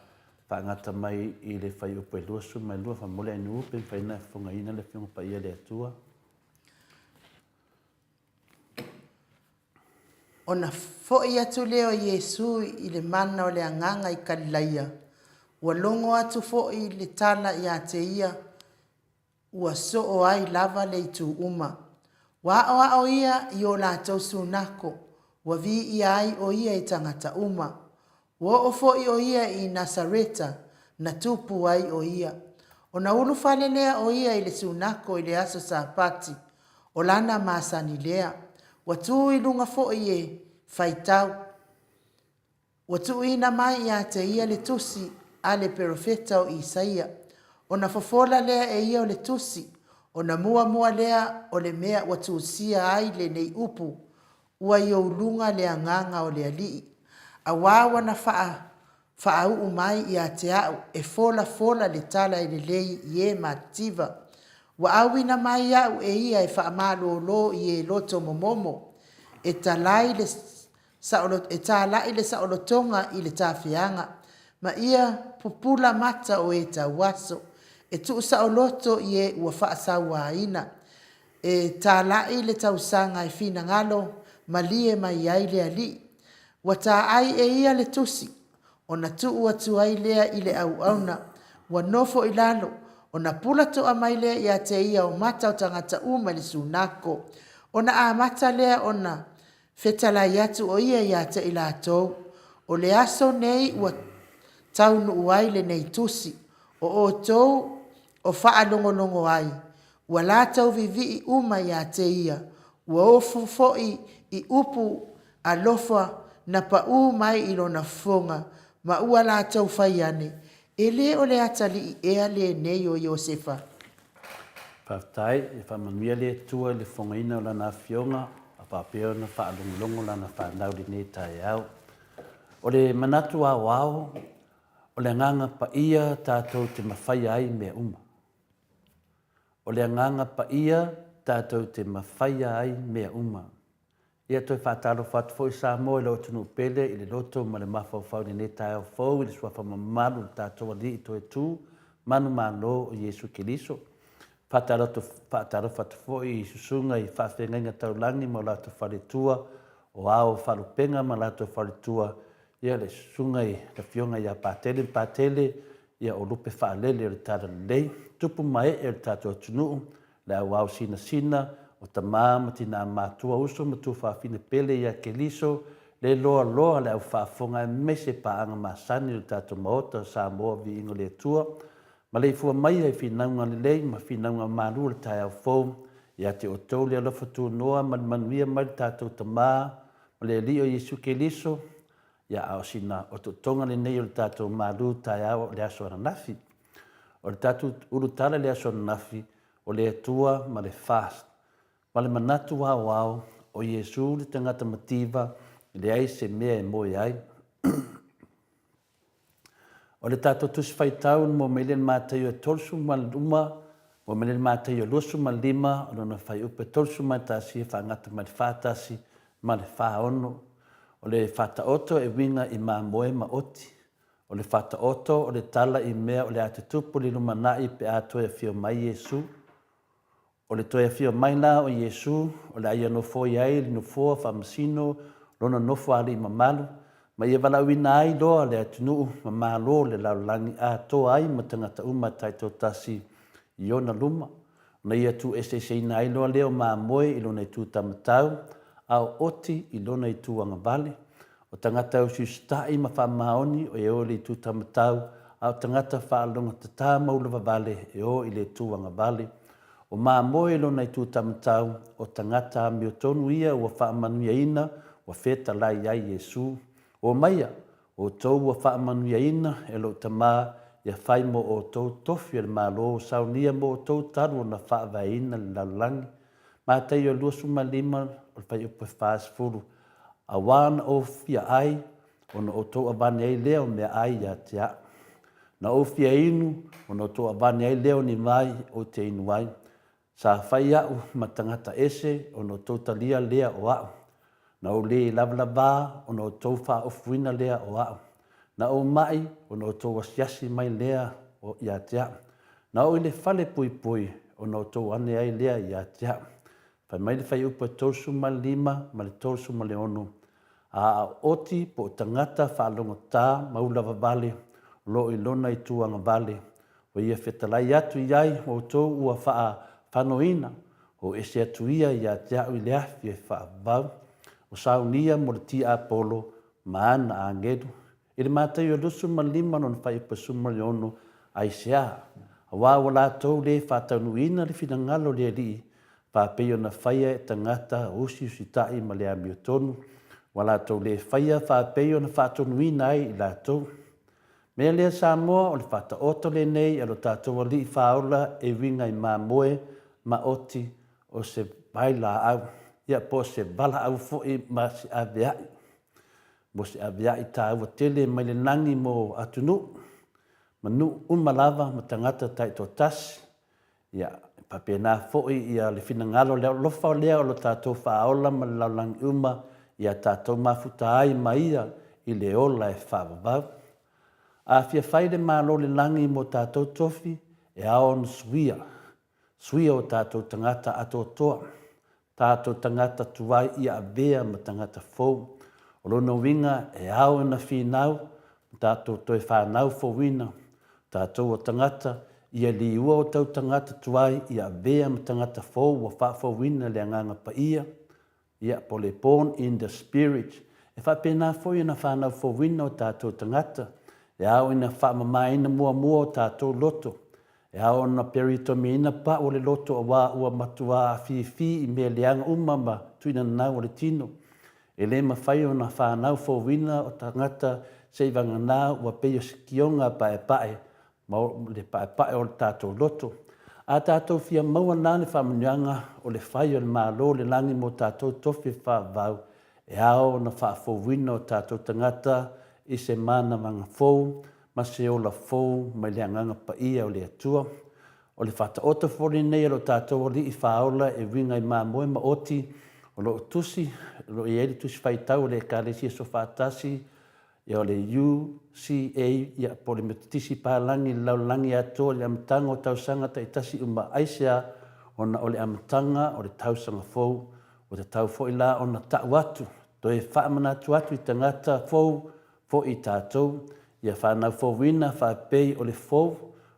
ngata mai i le fai upas e luas fulma le lua. Fa mole anu upe fai na funga ina le fiunga pa ia le atua. Ona fo'i atu leo Yesu i le mana o le anganga i Kalilaia. Ua longo atu fo'i le tala i a te ia. Ua so o ai lava le itu uma. Wa o ia i o la tau sunako. Ua vi i ai o ia i tangata uma. Ua o fo'i o ia i Nasareta na tupu ai o ia. Ona ulu falelea o ia i le sunako i le aso sa pati. O lana masani lea. Watu i lunga fo'i e faitau. Watu ina mai ia te ia le tusi a le profeta o Isaia. Ona fofola lea e ia o le tusi. Ona mua lea o le mea watu usia ai le nei upu. Ua i o lunga le anganga o le alii. A wawa na faa umai ia te au e fola le tala i le lei ie mativa. Wa awina mai au e ia e faa malo lo i e loto momomo. E talai le saolotonga i le tafianga. Ma ia pupula mata o e tawaso. E tu saoloto i e ua faa sawa ina. E talai le tausanga i fina ngalo ma lie mai ai le ali. Wa ta ai e ia le tusi. O na tu atu ai lea i le au auna. Wa nofo ilalo. O na pula toa mai lea ia te ia o mata o tangata uma le sunako. O na a mata lea o na fetala iatu o ia te ila atou. O le aso nei ua taunu uai le nei tusi. O tou o faa longo ai. Ua la tau vivi uma ia te ia. Ua ofu foi i upu alofa na pa mai ilo na fonga. Ma ua la tau fai ane. E le o le atali i ea le nei o Iosefa. Paftai, e whamanuia le tua le whangaina o lana fionga, a papeo na whaalongolongo lana whanau li nei tai au. O le manatu a wao, o le nganga pa ia tātou te mawhai ai mea uma. O le nganga pa ia tātou te mawhai ai mea uma. Ia toi whātaro whatu fo i Samoa i lo tunu pele i le loto ma le mawhau ni nei tai au fau i le suafa mamalu tātou ali i toi tū manu malo o Jesu Kiriso. Whātaro whatu fo i susunga i whawhenga taulangi ma lato wharitua o ao wharupenga ma lato wharitua ia le susunga i le fionga ia pātele ia o lupe whaalele o le tāra lei tupu mai e le tātou tunu le au au sina o ta mama tina matua uso matu whawhine pele ia Keliso le loa le au whafonga e mese paanga masani o tātou maota Samoa vi ingo le tua. Maleifua mai ai whinaunga le lei ma whinaunga maru le tai au fōu ia te o tau le alofa tu noa manuia mai tātou ta maa ma le li o Jesu Keliso ia au sina o tonga le nei o tātou maru tai au le aso ananafi. O le tātou urutala le aso ananafi o le atua ma le fast. Ma le manatu wao o Yesu le tangata mativa le ai se mea e moe ai. O le tātou tusi whaitau mo mele mātai o tolsu ma luma, mo mele mātai o losu ma lima, o lona whai upe tolsu ma tasi e whaangata ma le whātasi ma le whaono. O le whataoto e winga i mā moe ma oti. O le whataoto o le tala i mea o le ate tupu li luma nai pe atoe a whio mai Yesu. O o le toe fio mai la o Iesu, o le aia nofo iai, le nofo whamasino, lona nofo ali mamalu, ma ia wala wina ai loa le atunuu mamalo le laulangi a toa ai ma tangata uma taito tasi i ona luma. Na ia tu ese ina ai loa leo ma moe i lona i tu tamatau, au oti i lona i tu anga vale. O tangata o siustai ma wha maoni o e o le i tu tamatau, au tangata wha longa tata maulava vale e o i le tu anga vale. O maa moe lona i tu tamatau o tangata mi o tonu ia ua wha manuia ina ua feta lai ai Yesu. O maia o tau ua wha manuia ina e lo tama ia whai mo o tau tofi le malo o saunia mo o tau taru na wha vai ina le lalangi. Maa tei o lua suma lima o whai upe whaas furu. A wana o fia ai o na o tau avani ai leo mea ai ia tea. Na o fia inu o na o tau avani ai leo ni mai o te inu ai. Sa whai au matangata ese o no tau talia lea o au. Na o le lavalava o no tau wha ofuina lea o au. Na o mai o no tau asiasi mai lea o ia tea. Na o ile fale pui pui o no tau ane ai lea ia tea. Whai mai le whai upa tausu ma lima ma le tausu ma le onu. A oti po tangata wha alongo tā maulava vale lo i lona i tuanga vale. O ia whetalai atu iai o tau ua wha whanoina o ese atuia ia te au i le afi e whaavau. O saunia mo le ti apolo maana a ngedu. I le mātai o lusu ma lima non whai pasuma le ono ai sea. A wāwa la tau le whātaunuina le whina le li. Whāpeo na whaia e tangata usi tai ma le ami o tonu. Wala tau le whaia whāpeo na whātaunuina ai i la tau. Mea lea Samoa o le whata oto le nei alo tātou a li whaola e winga i mā moe ma oti o se baila au. Ia po se bala au fo'i ma se aveai. Mo se aveai tā ua tele mai le nangi mo atunu. Ma nu umalava ma tangata taito tasi. Ia papena fo'i ia le finangalo leo lofa o lea o lo tātou whaola ma le laulangi uma. Ia tātou mafuta ai ma ia i le ola e whaavavau. A fia whaile mālo le langi mo tātou tofi e aon suia. Suia o tātou tangata ato toa. Tātou tangata tuai ia avea ma tangata fou. O lona winga e ao na whinau. Tātou toi whanau fowina. Tātou o tangata ia liua o tau tangata tuai ia avea ma tangata fou. Wa whafowina le anganga pa ia. Ia pole born in the spirit. E whapena fo ia na whanau fowina o tātou tangata. E ao ina whamamaina mua o tātou loto. E ao na peritomi ina pa o le loto a wā ua matua a fi i mea leanga umama tuina nau o le tino. E le mawhai o na whanau fowina o tangata se vanga nā ua peio sikionga pae ma le pae o le tātou loto. A tātou fia maua nā le whamanuanga o le whai o le mālo le langi mo tātou tofi whaavau. E ao na whaafowina o tātou tangata i se mana manga fou, ma se ola fou, mai le anganga pa ia o le atua. O le whata ota fori nei alo tātou o li i whaola e winga i mā moe ma oti, o lo tusi, lo i eri tusi whaitau le kālesia so whātasi, e o le UCA, ia po le metutisi pālangi, laulangi atua, le amatanga o tausanga ta i tasi uma aisea, o na o le amatanga o le tausanga fou, o te tau fo i la o na tau atu, to e whaamana atu i tangata fou, fo i tātou, ia whanau fowina, whapei o le fou,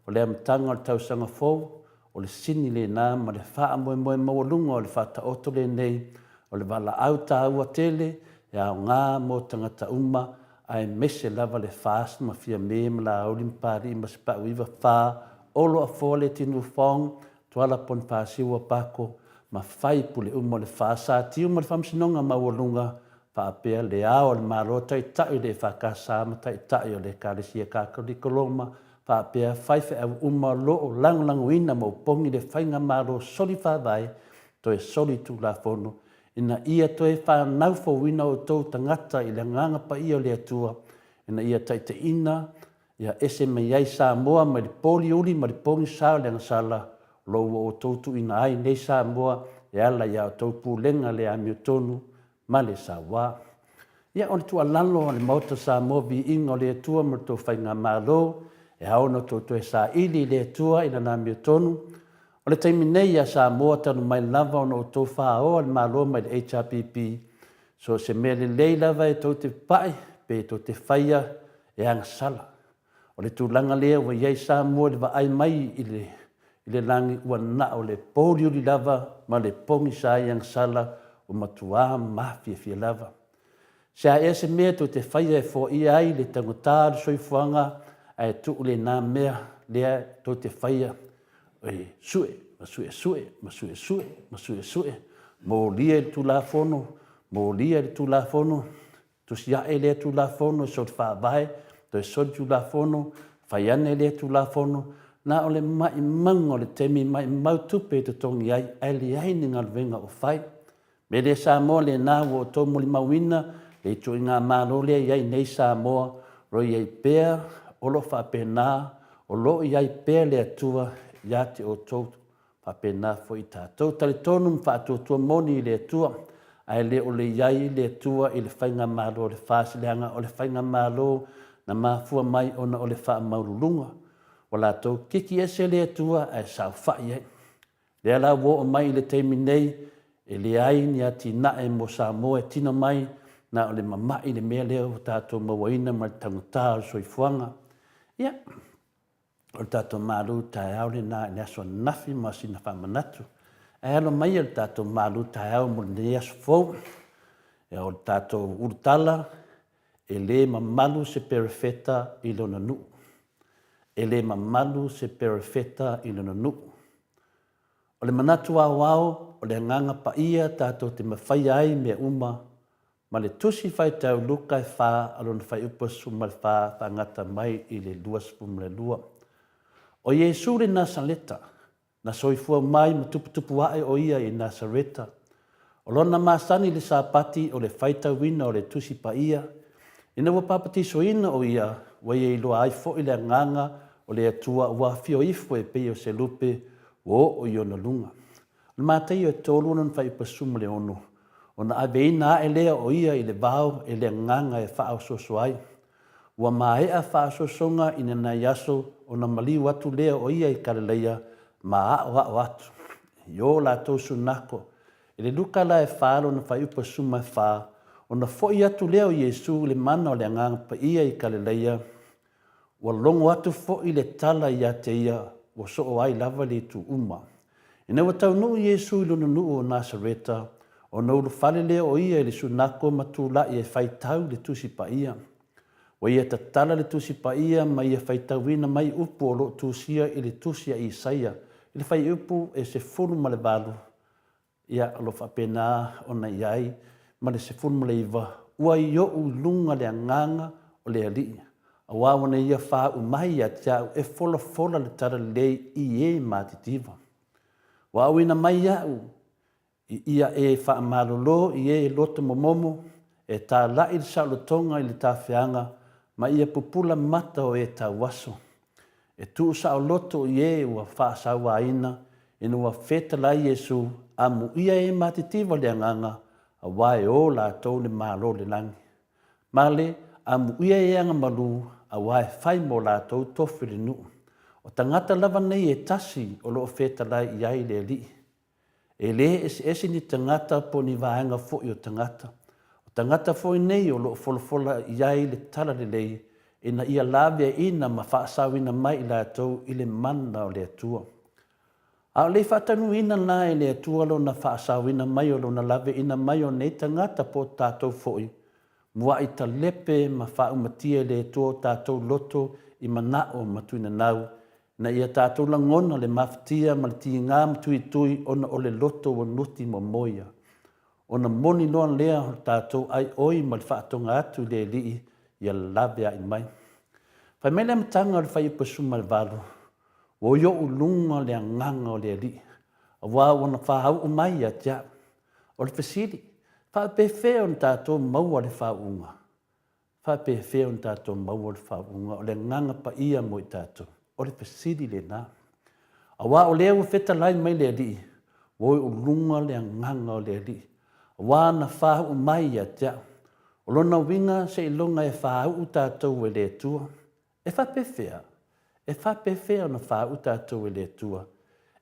o le amatanga o le tausanga fou, o le sini le nā, ma le wha moe mawalunga o le whata oto le nei, o le wala au tā ua tele, e au ngā mo tangata uma, ai mese lava le whaas, ma fia me ma la au limpari, ma se pau iwa wha, olo a fōle tinu whong, tuala pon whaasiwa pako, ma whai pule uma le whaasa, tiu ma le whamsinonga mawalunga, whaapea le ao le maro tai tai le whakasama tai tai o le kāresia kākari koloma whaapea whaiwhe au uma loo languina mo pongi le whainga maro soli whawai to e soli tu la fono ina ia to e whanau fowina o tau tangata i le nganga pa ia o le atua ina ia tai te ina ia ese me iai Samoa ma le poli uli ma le pongi sao le ngasala lo o tau tu ina ai nei Samoa e ala ia o tau pūlenga le ami o tonu ma le sawa. Ia o le tua lalo o le mauta Samoa vi inga o le atua ma tau whainga malo, e hao no tau e sa ili le atua ina nami o tonu, O le taimi nei a Samoa tanu mai lava ona o tō whāoa le mālo mai le HRPP. So se mea le lei lava e tō te pai, pe tō te whaia e angasala. O le tūlanga lea wa iai Samoa le wa ai mai i le langi ua na o le pōriu li lava ma le pongi sa i angasala o matua mafia fia lava. Se a se mea tō te whaia e fo i ai le tangotā le soifuanga ai tu le nā mea lea tō te whaia. Sue, ma sue. Mo lia le tūlafono, mo lia le tūlafono, tu sia e le tūlafono e sot whaabai, to e sot tūlafono, whaiane le tūlafono, na o le mai manga o le temi mai mautupe te tongi ai, ai le aini ngā venga o whai. Me le Samoa le nā o tō moli mawina, le tu ngā mālo le iai nei Samoa, roi iai pēr, olo whapena, o lo iai pēr le atua, ia te o tō whapena fo i tātou. Tale tōnu mwhātua moni le atua, ai le o le iai le atua i le whainga mālo o le whāsileanga, o le whainga mālo na māfua mai ona o le wha maurulunga. O la tō kiki ese le atua ai sau whai ai. Le ala wo o mai le teimi nei, e le ai ni ati nae mo Samoa e tina mai, na o le mamai le mea leo tātou mawaina ma le tangutā o soifuanga. Ia, o tātou mālu tae au le nā e aso nafi ma sina whamanatu. E alo mai o tātou mālu tae au mo le aso fau. E o tātou urutala, e le mamalu se perifeta i lona nuu. E le mamalu se perifeta i lona nuu. O le manatu au au, o le nganga pa ia tātou te mawhai ai mea uma, ma le tusi whai tau luka e whā alona whai upasu ma le whā whangata mai i le lua. O Yesu le Nasaleta, na soifua mai ma tupu ae o ia i Nasareta. O lona masani le sapati o le whaita wina o le tusi pa ia. Ina wa papati soina o ia, wa ia i loa ai fo i le nganga o le atua wa fio ifo e peo se lupe o iona lunga. Le mātai o e tōlu nan whai pasuma le ono. O na aveina e lea o ia i le vau e le nganga e wha soso ai. Ua mae a wha sosonga ina na yaso o na mali watu lea o ia i kareleia ma o atu. Yo la tō sunako. E le luka la e whaalo na whai pasuma e wha. O na foi atu lea o Yesu le mana o le nganga pa ia i kareleia. Ua longo atu foi le tala ia te ia o so o ai lava le tu uma. Ina wa tau nuu Yesu i luna nuu o Nasareta, o na ulu whale leo o ia i le sunako matula i e whaitau le tusi pa ia. Wa ia tatala le tusi pa ia ma ia whaitauina mai upu o lo tusia i le tusia i Isaia. I le whai upu e se fulu ma le valu. Ia alo whapena o na iai ma le se fulu ma le iwa. Ua i o u lunga le anganga o le ali. A wawana ia wha umai a tiau e fola le tara lei i e mātitiva. Wa awina mai au, ia e wha malolo i e loto momomo, e tā lai le saulotonga i le tāwhianga, ma ia pupula mata o e tā waso. E tū sauloto i e ua wha sawa aina, ina ua wheta lai Yesu, amu ia e mātitiva le anganga, a wae o la tau le malo le langi. Male, amu ia e anga malu, a wae whai mo la tau tofi le nuu. O tangata lava nei e tasi o loo wheta lai iai le li. E le esi ni tangata po ni vaenga fo i o tangata. O tangata fo i nei o loo folofola iai le tala le lei. E na ia lavea ina ma whaasawina mai la tau i le mana o le atua. A o le whatanu ina la e le atua lo na whaasawina mai o lo na lave ina mai o nei tangata po tātou fo i. Mua i ta lepe ma whaumatia le atua tātou loto i manao matuina nau. Na ia tātou langona le maftia ma le tingā tui ona o le loto o nuti mo moia. Ona moni loan lea o tātou ai oi ma le whaatonga atu le lii ia labea i mai. Whai mele amatanga o le whai upasuma le valu. O yo ulunga le anganga o le lii. A wā ona whahau o mai a tia. O le whasiri. Whapewhea o tātou maua le whaunga. Whapewhea o tātou maua le whaunga. O le nganga pa ia mo i tātou. O le pasiri le nā. A wā o lea ua wheta lai mai le li. Woi o lunga le nganga o le li. A wā na whāhu mai a tia. O lona winga se ilonga e whāhu tātou e le tua. E whapewhea. E whapewhea na whāhu tātou e le tua.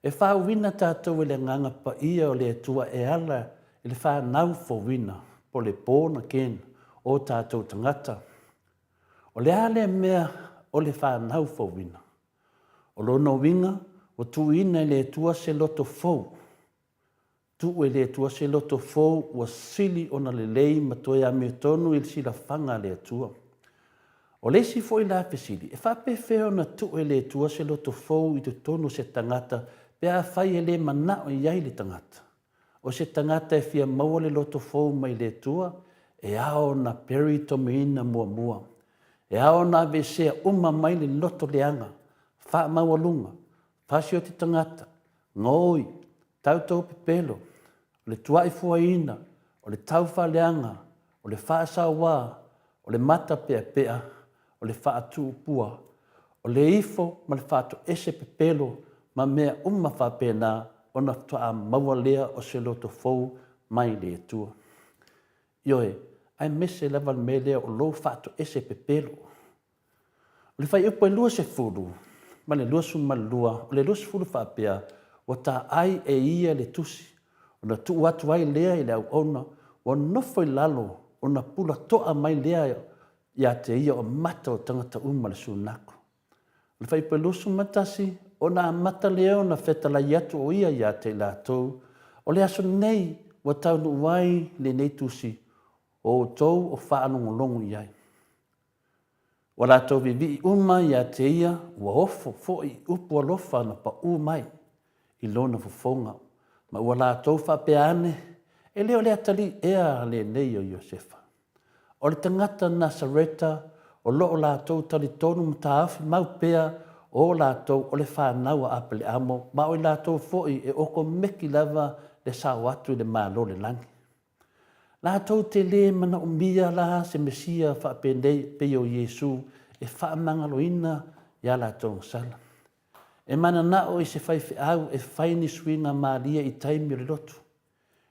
E whauwina tātou e le nganga pa ia o le atua e ala e le whanau fōwina po le pōna ken o tātou tangata. O le ale mea o le whanau fōwina. O lona winga o tuina e le atua se loto fōu. Tu e le atua se loto fōu ua sili ona le lei matoe a me tonu il sila whanga le atua. O le si fo i la pesili, e whape feo na tu e le atua se loto fōu i te tonu se tangata pe a whai e le manao i ai le tangata. O se tangata e fia maua le loto fōu mai le atua, e ao na peri tomeina mua mua. E ao na vesea uma mai le loto leanga, wha maua lunga, whasio te tangata, ngoi, tautau pepelo, o le tuai fuaina, o le tau whaleanga, o le whaasawa, o le mata pea pea, o le whaatu upua, o le ifo ma le whaatu ese pepelo, ma mea whapena o na tua maua lea o se loto fou mai le tua. Ioe, ai mese lava me lea o lo whaatu ese pepelo. O le whai upo e lua se furu, ma le lua suma lua, o le lua se furu whapea, o ta ai e ia le tusi, o na tu atu ai lea i le au ona, o nofo i lalo, o na pula toa mai lea ia te ia o mata o tangata uma le sunako. Le whai upo e lua suma tasi, o na mata leo na whetala iatu o ia te lātou, o le aso nei wa taunu wai le nei tusi, o tau o whaanongolongo iai. Wa lātou vivi uma ia te ia, wa ofo fo i upu alofa na pa u mai, i lona fofonga, ma ua lātou whapeane, e leo le atali ea le nei o Iosefa. O le tangata Nasareta, o loo lātou tali tonu mtaafi mau pea, o lātou o le whānaua apele amo, ma o lātou foi e oko meki lava le sāwatu i le mālo le langi. Lātou te le mana umia la se mesia whapendei peo Iesu e whaamangaloina ia lātou sala. E mana nao i se whaiwhi au e whaini swinga mālia i taimi le lotu.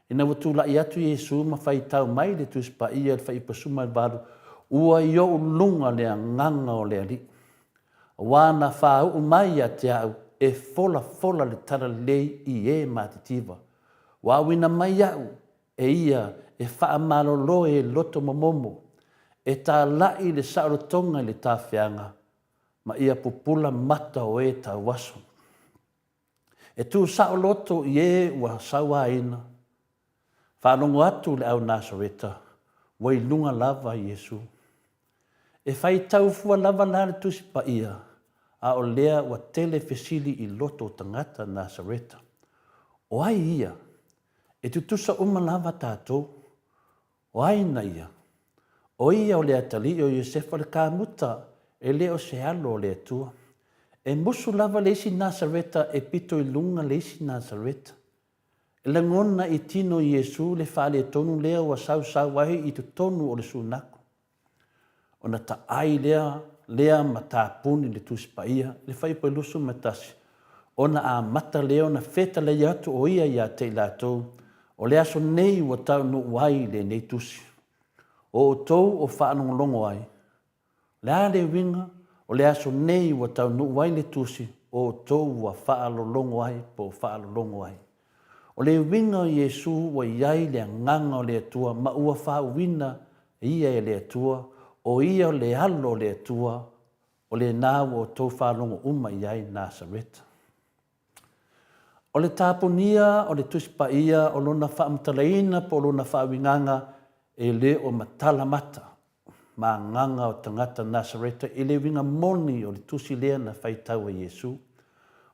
Ina watu la i atu Iesu ma whai tau mai le tuispa ia le whaipasuma i valu, ua i o lunga lea nganga o lea li. Wana whau mai a te au e fola le tara lei i e mātitiva. Wawina mai au e ia e whaamalolo e loto momomo e tā lai le saorotonga i le tāwhianga ma ia pupula mata o e tā waso. E tū saoloto i e ua sawa ina. Whanongo atu le au Nasareta wai lunga lava Iesu. E whai tau fua lava lana tusi pa ia, a o lea wa tele fesili i loto tangata Nasareta. O ai ia, e tutusa uma lava tātou, o ai na ia. O ia o lea tali o Iosefa le kāmuta, e leo se alo o lea tua. E musu lava leisi Nasareta e pito i lunga leisi Nasareta. E la ngona i tino Iesu le whale tonu lea wa sau wahi i tu tonu o le sunako. O na ta ai lea ma tā puni le tusipaia, le whaipa lusu matasi. O na a mata leo na feta le atu o ia te lātou, o le aso nei wa tau no wai le nei tusi. O tou o whaanongolongo ai. Le a le winga, o le aso nei wa tau no wai le tusi, o tou wa whaalolongo ai po whaalolongo ai. O le winga Iesu wa iai le nganga o le atua, ma ua whauwina ia e le atua, o ia le alo le atua, o le nāu o tau whalongo uma iai Nasareta. O le tāponia, o le tuspa ia, o lona whaamtalaina po lona whawinganga, e le o matala mata, ma nganga o tangata Nasareta, e le winga moni o le tusi lea na whaitau a Iesu.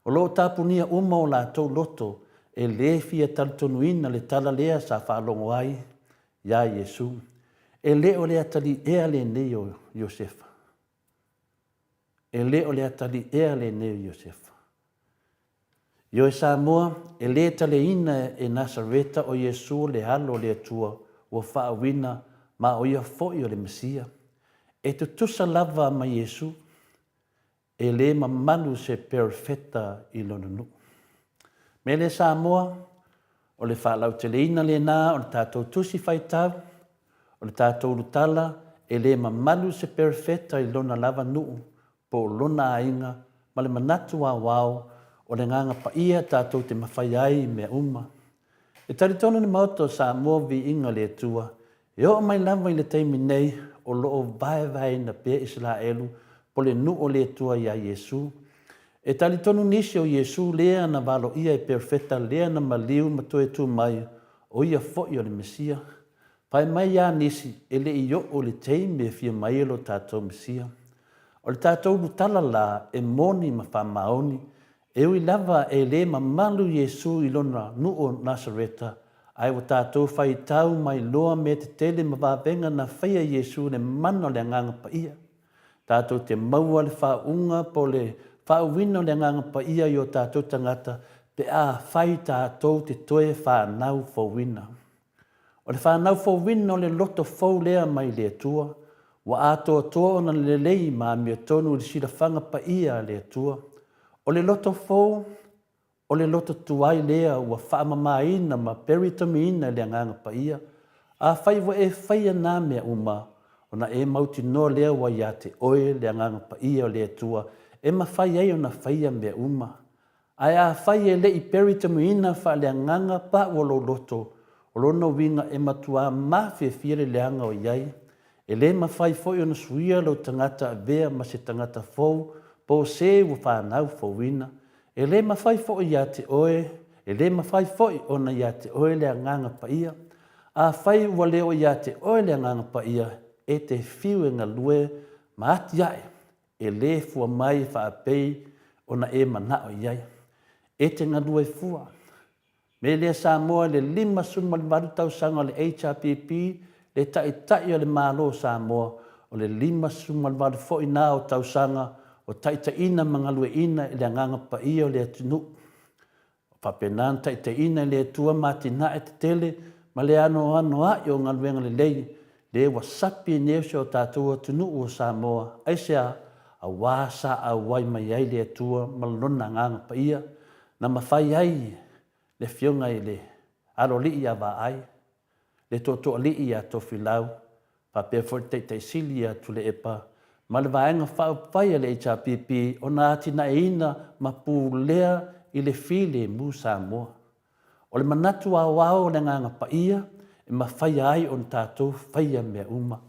O lo tāponia uma o la tau loto, e le fia talitonuina le tala lea sa whalongo ai, ia Iesu. E le o le atali ea le nei o Iosefa. E le o le atali ea le nei o Iosefa. Io e Samoa, e le tale ina e Nasareta o Iesu le halo le atua o whaawina ma o ia foi o le Mesia. E tu tusa lava ma Iesu, e le mamanu se perfetta i lononu. Me le Samoa, o le whaalau tele ina le nā, o le tātou tusi whaitau, o le tātou lutala, e le mamanu se perfetta i lona lava nuu, po lona ainga, ma le manatu a wao, o le nganga pa ia tātou te mawhai ai mea uma. E taritonu ni mauto Samoa vi inga le tua, e o mai lava i le teimi nei o loo vai na pe Israelu po le nu o le tua ia Yesu. E taritonu nisi o Yesu lea na valo ia e perfeta lea na maliu matoe tu mai o ia fo'i o le Mesia. Pai mai ia nisi e le i o le teimi e fia mai lo tātou Mesia. O le tātou lutala la e moni ma whamaoni, e ui lava e le mamalu Yesu i lona nu o Nasareta, ai o tātou whai tau mai loa me te tele ma wawenga na whaia Yesu le mana le nganga pa ia. Tātou te maua le whaunga po le whauwino le nganga pa ia i o tātou tangata, pe a whai tātou te toe whanau fōwina. O le whanau fōwina o le loto fōu lea mai le tua, wa ato toa na le lei ma mea tonu le sira whanga pa ia le tua. O le loto fōu, o le loto tuai lea ua whaamamaina ma peritomina le nganga pa ia. A whai wa e whaia nā mea uma, o na e mauti no lea wa ia te oe le nganga pa ia le tua, e ma whai ei o na whaia mea uma. Ai a whai e le i peritomina wha le nganga pa ua lo loto, o lona winga e matua mawhia fire le anga o iai. E le ma whai foi o na suia lo tangata vea ma se tangata fōu, po se ua whanau fōwina. E le ma whai foi ia te oe, e le ma whai foi o na ia te oe le nganga pa ia. A whai ua leo ia te oe le nganga pa ia, e te whiu e ngā lue ma ati ai. E le fua mai whaapei o na e manao iai. E te ngā lue fua. Me le Samoa le 5 sumalimaru tausanga le HRPP, le tai o le malo Samoa, o le 5 sumalimaru fo ina o tausanga, o ina mga lue ina i le nganga pa ia o le atinu. O papenan ina le tua matina e te tele, ma le ano a i o ngā luenga le lei, le wasapi e neuse o tātua atinu o Samoa, aisea a wasa a wai mai ai le tua malona nganga pa ia, na mawhai ai le fionga i le aro li ia wa ai, le toto li ia to filau, pa pe forte te silia tu le epa, ma le vaenga whao pai le HRPP o na ati na ina ma pūlea i le file mu Samoa. O le manatu a wao le nganga pa ia, e ma whai ai on tātou whaia mea uma.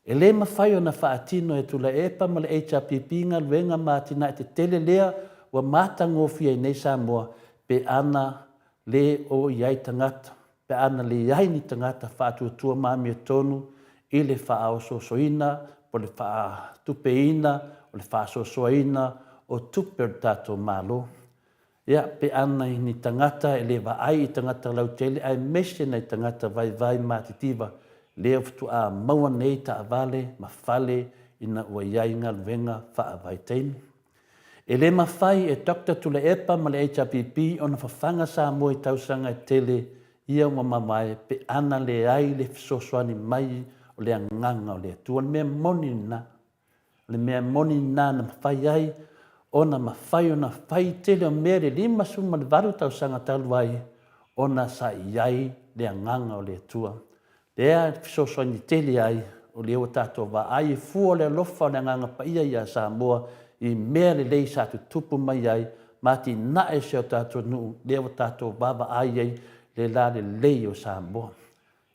E le ma whai o na whaatino e tu le epa ma le HRPP ngā luenga ma ati na te tele lea wa matangofia i nei Samoa, pe ana le o iai tangata, pe ana le iai ni tangata whaatuatua mamia tonu, i le whaaososoina, po le whaatupeina, o le whaasosoina, o tupe tātou malo. Ia, pe ana ni tangata, e le waai i tangata lautele, ai mese nei tangata vai matitiva, le oftu a maua nei ta avale, ma fale, ina ua iai ngā luenga whaavai teimi. E le mawhai e Dr. Tule Epa ma le HRPP o na whawhanga Samoa i tausanga e tele ia wa mamai pe ana le ai le fisoswani mai o le anganga o le atua. Le mea moni na. Le mea moni na na mawhai ai o na mawhai o na whai tele o mea le 5 suma le varu tausanga talu ai o na sa iai le anganga o le atua. Le ea fisoswani tele ai o le o tato wa ai fua le alofa o le anganga pa ia Samoa i mea le lei sa tu tupu mai ai, mati na e se o tātou nuu, lea o tātou baba ai ai, le la le lei o Samoa.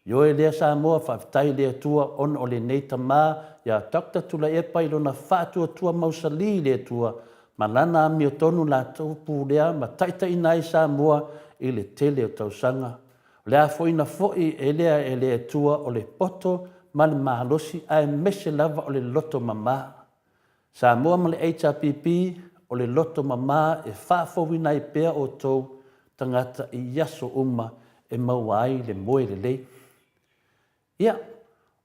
Yo e lea Samoa, whaafitai lea tua, on o le neita mā, ia Dr. Tula Epa i lona whaatua tua mausali lea tua, ma lana ami o tonu la tupu lea, ma taita ina i Samoa, i le tele o tausanga. Lea foina foi e lea tua o le poto, ma le mahalosi, ai mese lava o le loto mama. Samoa ma le HRPP o le loto mama e whaafowina i pea o tau tangata i yaso uma e mauai le moe le lei. Ia,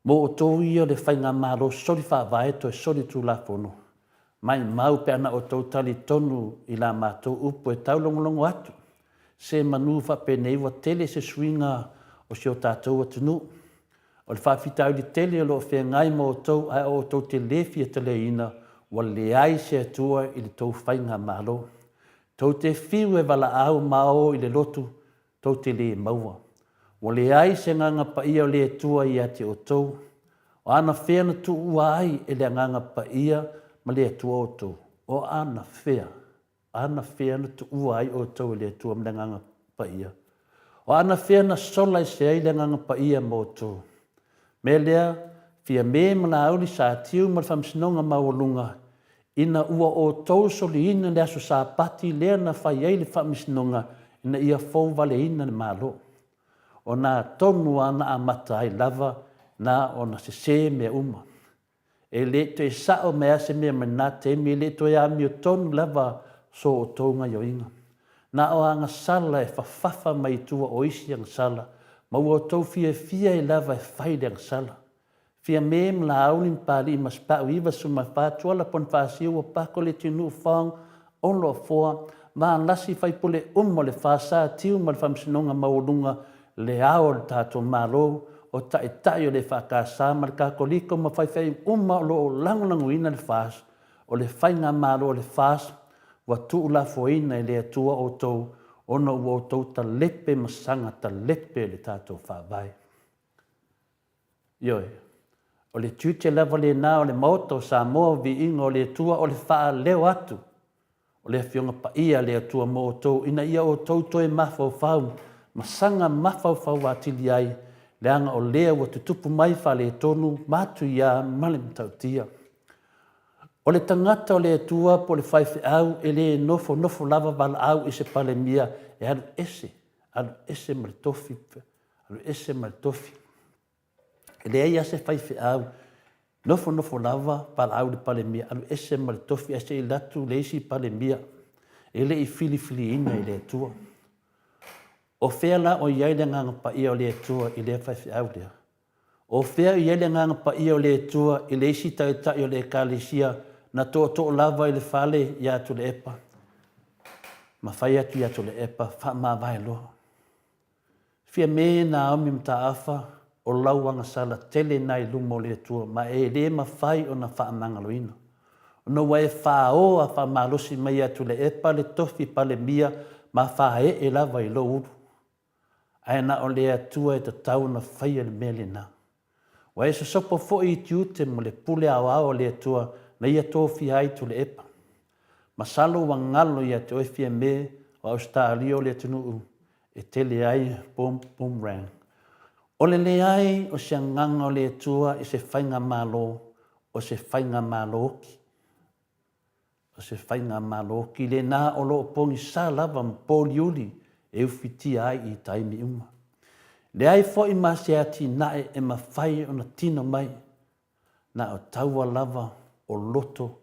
mo o tau ia le whainga maro sori whaavaeto e sori tū la fono. Mai mau pe ana o tau tali tonu i la mātou upo e tau longolongo atu. Se manu whapene iwa tele se swinga o si o tātou atunu. O le whaafitau li tele o lo whengai mo o tau ai o tau te lefi e tele ina wa le ai se atua i le tau whainga malo. Tau te whiu e wala au mao i le lotu, tau te le maua. Wa le ai se nganga pa ia o le atua i ate o tau. O ana whea na tu ua ai e le nganga pa ia ma le atua o tau. O ana whea ana whea na tu ua ai o tau le tua mdanganga pa ia. O ana whea na sola i se ai le nganga pa ia mo tō. Me lea, fia me mana auli sa tiu ma whamsinonga maulunga, ina ua o tau soli ina le aso sa pati lea na whai ai le whamsinonga, ina ia fau vale ina le malo. O nā tonu ana a mata ai lava, na o na se mea uma. E le to e sao mea se mea mana te me le to e ami o tonu lava so o tonga yo inga. Na o anga sala e whawhafa mai tua o isi ang sala, ma ua tau fia e lava e whaide ang sala. Fia me mla aulin pali i maspau iwa suma whātua la pon whāsia ua pako le tinu whaong olo foa, ma lasi whai pole le whāsa tiu ma le whamsinonga maulunga le ao le tātou mālo, o tai o le whakasā ma le kākoliko ma whai o lo langulangu ina le whās, o le whainga mālo le whās, wa tu la foina le atua o tau, ono o tau ta lepe masanga ta lepe le tātou whāwai. Ioi, o le tūte lava le nā o le mauto Samoa vi inga o le atua o le whaa leo atu, o le whionga pa ia le atua mo o tau, ina ia o tau toe mafau whau, masanga mafau whau atili ai, le anga o lea wa tutupu mai wha le tonu, matu ia male mtautia. O le tangata o le atua po le whaiwhi au, e le nofo lava wala au i se pale mia, e alu ese maritofi, E le eia se whaiwhi au, nofo lava wala au le pale mia, alu ese maritofi, ese i latu le isi pale mia, e le i fili ina i le atua. O whea la o iai le nganga pa ia o le atua i le whaiwhi au lea. O whea iai le nganga pa ia o le atua i le isi tai o le kalisia na to lava i le whale i atu le epa. Ma whai atu i atu le epa, wha maa vai loa. Fia me na aumi mta awha o lauanga sala tele nai lumo le atua, ma e le ma whai o na wha mangaloina. No wae wha o a wha malosi mai atu le epa le tofi pa le mia, ma wha e lava i lo uru. Aina o le atua e ta tau na whai le mele na. Wae se sopo fo i tiute mo le pule au le atua na ia tofi ai tu le epa. Masalo wa ngalo ia te oifia me o Australia o le tunuu e tele ai pom rang. O le ai o se nganga o le atua i se whainga malo o se whainga malo oki. O se whainga malo oki le nā o lo pongi sa lava mpoli uli e uwhiti ai i taimi uma. Le ai fo i masi ati nae e mawhai o na tino mai na o taua lava o loto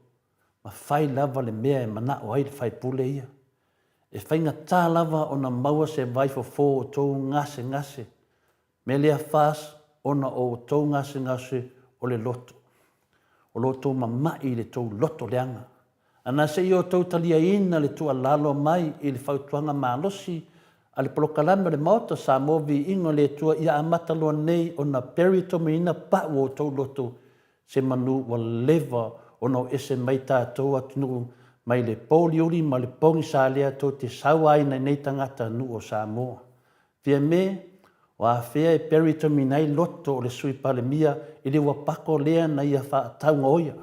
ma whai lava le mea e mana o ai le whai pule ia. E whainga tā lava o na maua se vai fo o tau ngase. Me lea whās o na o tau ngase o le loto. O loto ma mai le tau loto leanga. Ana se i o tau talia ina le tua lalo mai i le whautuanga malosi a le polokalama le maota Samoa vi ingo le tua ia amata loa nei o na peritomi ina pa o tau loto se manu wa leva o no ese mai tātou atunu mai le poliuri ma le pongi sa lea to te sawa ina nei tangata nu o Samoa. Fia me o a fea e peritomi nei loto o le sui pale mia i le wapako lea na ia wha taunga oia.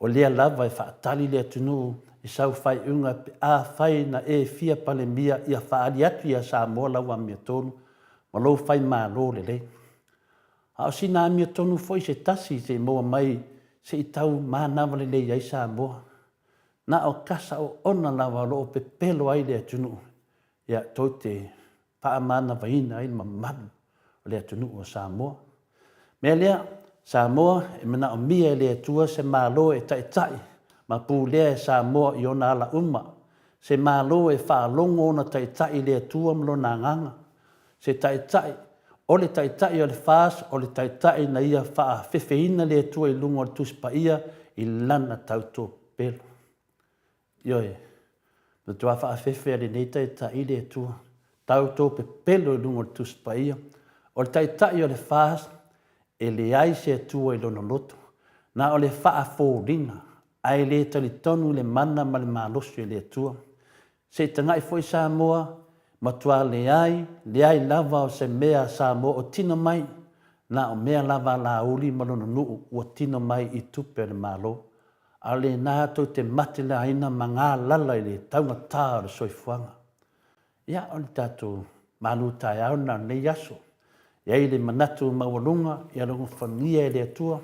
O lea lava e whaatali lea tunu i sau whai unga pe a whai na e fia pale mia ia whaali atu ia Samoa lawa mia tonu ma lou whai maa lo le lei. A o sina mia tonu foi se tasi se moa mai se i tau maa nawale lei ai Samoa. Na o kasa o ona lawa lo o pepelo ai lea tunu ia tote paa mana vaina ai ma manu o lea tunu o Samoa. Mea lea Samoa e mana o mia lea tua se maa lo e tai ma pu lea e Samoa i ona ala uma. Se maa lo e wha longo ona tai lea tua mlo na nganga. Se tai o le tai o le whās, o le tai na ia wha whewheina lea tua i lungo le tuspa ia i lana tauto pelo. Ioi, na tua wha whewhea le nei tai lea tua. Tauto pe pelo i lungo le tuspa ia. O le tai o le whās, e le ai se tua i lono loto. Na o le wha fōringa, ai le tali tonu le mana ma le malosu i le tua. Se tangai foi Samoa, matua le ai lava o se mea Samoa o tino mai, na o mea lava la uli malono nuu o tino mai i tupe le malo. A le nā tau te mate le aina ma ngā lala i le taunga tā o le soifuanga. Ia o le tātou malu tai au na nei aso. Ia i le manatu mawalunga, ia longo whangia i le atua,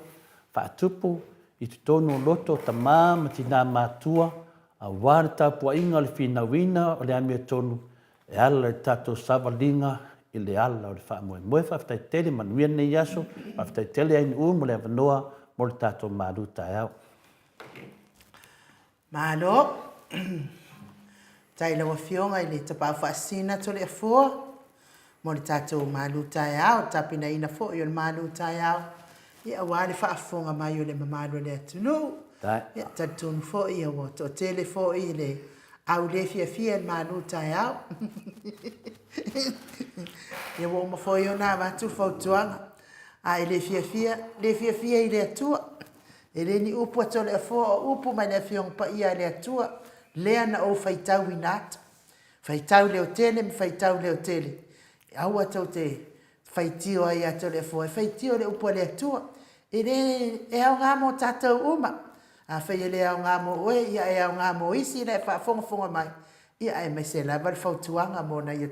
whaatupu, i te tono loto ta ma tina mātua, a wāre tāpua inga le whina wina o le amia tonu, e ala le tātou savalinga i le ala o le whaamoe. Moe whaftai tele manuia nei aso, whaftai tele aini mo le avanoa, mo le tātou malu tai au. Malo, tai lawa fionga i le tapau whaasina to le afua, mo le tātou malu tai au, tapina ina fo i o le malu tai au, i a wale whaafonga mai o le mamalu le atunu, i a tatunu fo i a wato, o tele fo i le au le fia le malu tai au. I a wama fo i o nā watu fautuanga, a le fia i le atua, e le ni upu ato le afua o upu mai le fiong pa ia le atua, lea na o faitau i nata. Faitau leo tele, mi faitau leo tele. Au ato te faitio ai ato le afua, e faitio le upu le atua. E le e au ngā mo tātou uma. A fai le au ngā mo oe, ia e au ngā mo isi, le wha fonga mai. Ia e mai se lava le fautuanga mo na ia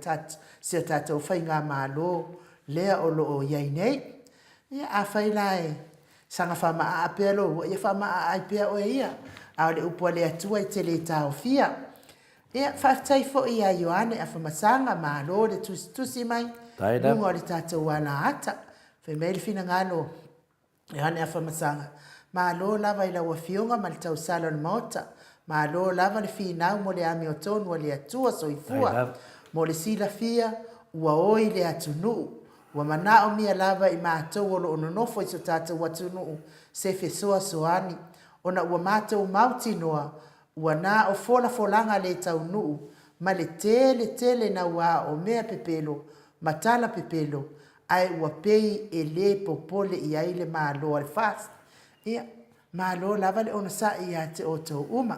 se tātou fai ngā mālo, lea o lo o iai nei. Ia a fai lai, sanga whama a pēlo, ia whama a ai pēa o ia, au le upo le atua i te le tāo fia. Ia whaftai fo i a Ioane a whamasanga ma lo le tusi mai, nunga o le tātou wala ata, whai mei le whina ngalo, Ioane a whamasanga, ma lo lava i laua fionga ma le tau salo na maota, ma lo lava le whinau mo le ami o tonu o le atua soifua, mo le sila fia, ua oi le atunu, ua manao mia lava i mātou o lo ononofo i so tātou atunu se fesoa soani, ona ua mātou mauti noa, ua nā o folanga le tau nuu, ma le tele na ua o mea pepelo, matala pepelo, ai ua pei e le popole i aile mālo al fast. Ia, mālo lava le ona sa i a te oto uma.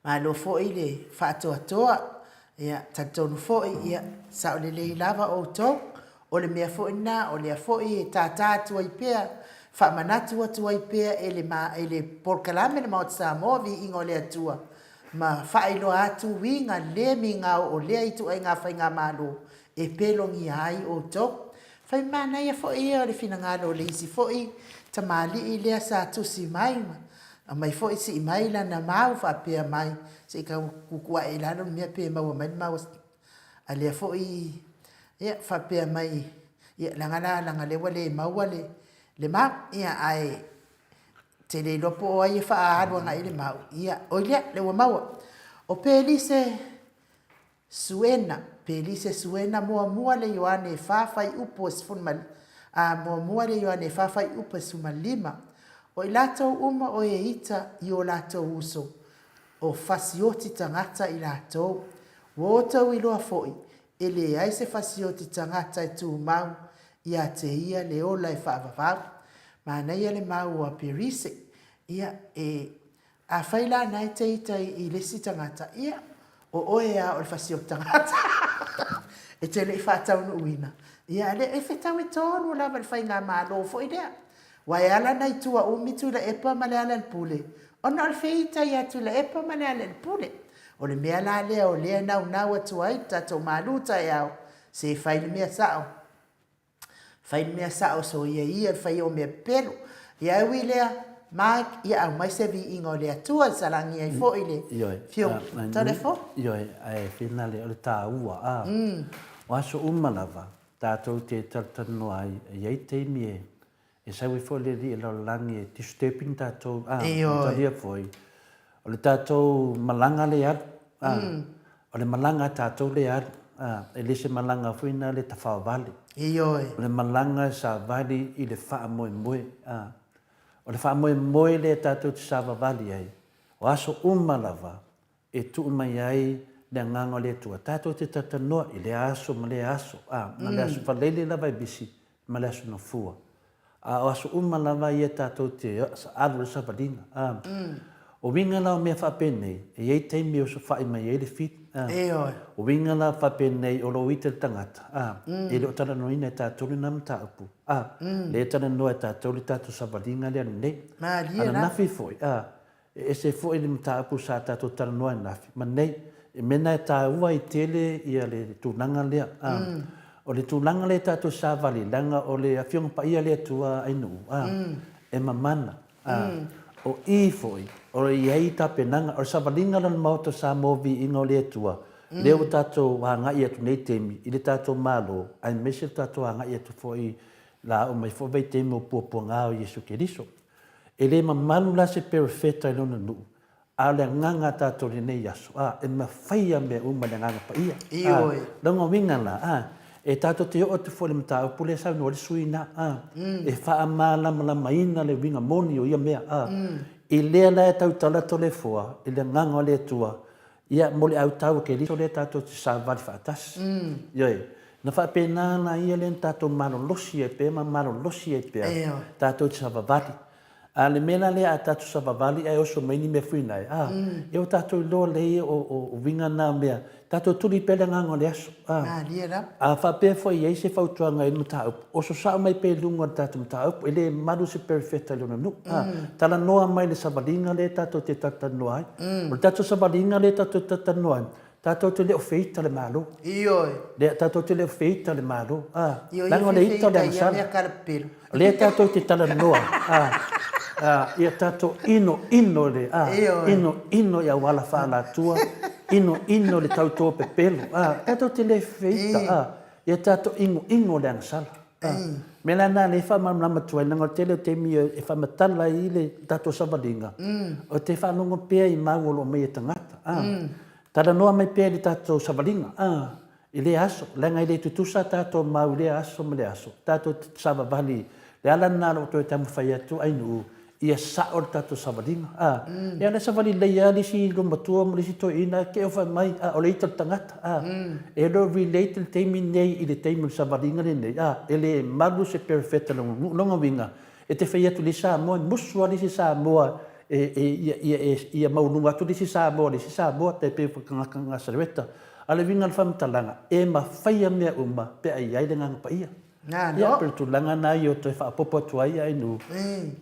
Mālo fo i le whaatoa, ia tatonu fo i ia sa o le lava o tau, o le mea fo ina, o le fo i tātātua i pēa, whaamanatu atua i pēa e le porkalame le maot Samoa vi ingo le atua. Ma whaelo atu winga le mi ngau o lea itu ai ngā whai ngā mālo e pelongi ai o tau. Whai mana ia fo i o le whina ngalo le isi fo i ta mali i lea sa tusi mai ma. A mai fo i si i mai la na mau wha pēa mai. Se i ka kukua e lano mea pēa mau mai mau. A lea fo i ia wha pēa mai. Ia langa lewa le maua le mau. Ia ai te le lopo o ai e wha aarua ngai le mau. Ia oilea lewa maua. O pelise suena mua le Ioane whawhai upo e sfunmal. Mua le Ioane whawhai upo e sumalima. O i lātou uma o e ita i o lātou uso. O fasioti tangata i lātou. Wotau i loa foi. E le ai se fasioti tangata i tū mau. Ia te ia le ola e whaavavau. Mana ia le mau a perise. Ia e a whaila nai te ita i lesi tangata. Ia o oe a o le fasioti tangata. E te le i whaatau no uina. Ia le e whetau e tonu lava le whai ngā mālo foi lea. Wai ala nei tua umitu la epa ma le ala le pule. Ona o le whita i atu la epa ma le ala le pule. O le mea la lea o lea nau atu ai tatou maluta e au. Se whai le mea sao. Whai le mea sao so ia le whai o mea pelo. Ia ui lea Mike ia au mai se vi ingo le atua salangi ai fo i le fio. Tore fo? Ioi, ai whina le o le tā ua. O aso umalava, tātou te tartano ai, iei te imi e sawe fo le ri e lau langi e ti stepin tātou, taria foi. O le tātou malanga le ad, o le malanga tātou le ad, e le se malanga fuina le tawhawali. Ioi. O le malanga sa vali i le wha moe moe. O le wha moe moe le tātou te whawali ai. O aso umalava, e tu mai ai le ngango le tua. Tātou te tatanoa i le aso ma le aso. Ma le aso whalele lava i bisi, ma le aso no fua. O aso umalava i e tātou te alu le savalina. O winga la mea whapene, e ei teimi o sa whai mai e le fit. E oi. O winga la whapene o lo ite tangata. E le o tana noina e tātou le nam tāupu. Le tana noa e tātou le tātou sabalinga le anu nei. Ma lia Ana la. nafi foi. E se foi le tāupu sa tātou tana noa e nafi. Ma nei, e mena e tā ua i tele ia le tūnanga lea. O le tūnanga le tātou sa vali langa o le awhionga pa ia le atua ainu. E mamana. O i foi. O iei ta penanga, o sabalinga lan mauta sa movi inga o le atua. Leo tātou hanga i atu nei temi, i le tātou malo, ai mese tātou hanga i atu foi la o mai foi vei temi o puapua ngā o Yesu Keriso. E le mamalu la se perfeta i lona nuu. A le nganga tātou le nei aso. E mawhaia mea uma le nganga pa ia. Ioi. Longa winga la. E tātou te o te foi le mta upu le sau no le suina. E wha ama lama ina le winga moni o ia mea. I lea la e tau talato le fua, i le nganga o le atua, ia mo le au tau ke liso le tātou te sa vali whaatas. Ioi, na whapena na ia le tātou maro losi e pe, ma maro losi e pe, tātou te sa vavali. Le mena le a tātou sa vavali, ai oso maini me fuinai. E o tātou loa le o winga nā mea, tātou tuli pele nganga o le aso. Lia la. A whapea foi ei se whautuanga i mtaupu. O so sao mai pe lunga tātou mtaupu, ele maru se perfecta leona nu. Tala noa mai le sabalinga le tātou te tata noa ai. O tātou sabalinga le tātou tata noa ai. Tātou te leo feita le malo. Ioi. Le tātou te leo feita le malo. Lango le ito le ia ansala. mea karapelo. Le tātou te tala noa. Ia tātou ino le. Ino ia wala whaala tua. Ino le tautoa pe pelo. Tātou te le feita. Ia tātou ingo le ansala. Mela nā le whamamama tuai nanga o tele o te mi e whamatala i le tātou sabalinga. O te whanongo pēa i mauolo mai e tangata. Tara noa mai pēa le tātou sabalinga. I le aso. Lenga i le tutusa tātou mau le aso ma le aso. Tātou sabavali. Le ala nā lo toi tamu whai atu ainu. Ia sao le tātou sabalinga. Ia le savali leia lisi lumatua ma lisi toi ina ke o whai mai. O le ita tangata. E lo relate le teimi nei i le teimi le sabalinga le nei. E le malu se perfecta longa winga. E te whai atu le Samoa. Musua lisi Samoa. Ia maulunga atu lisi Samoa. Lisi Samoa te pe whakangakanga sareweta. Ale winga le whamitalanga. E ma whaia mea uma pe ai ai le nganga pa ia. Ia pertu langa na i o te whaapopo atu ai ai nu.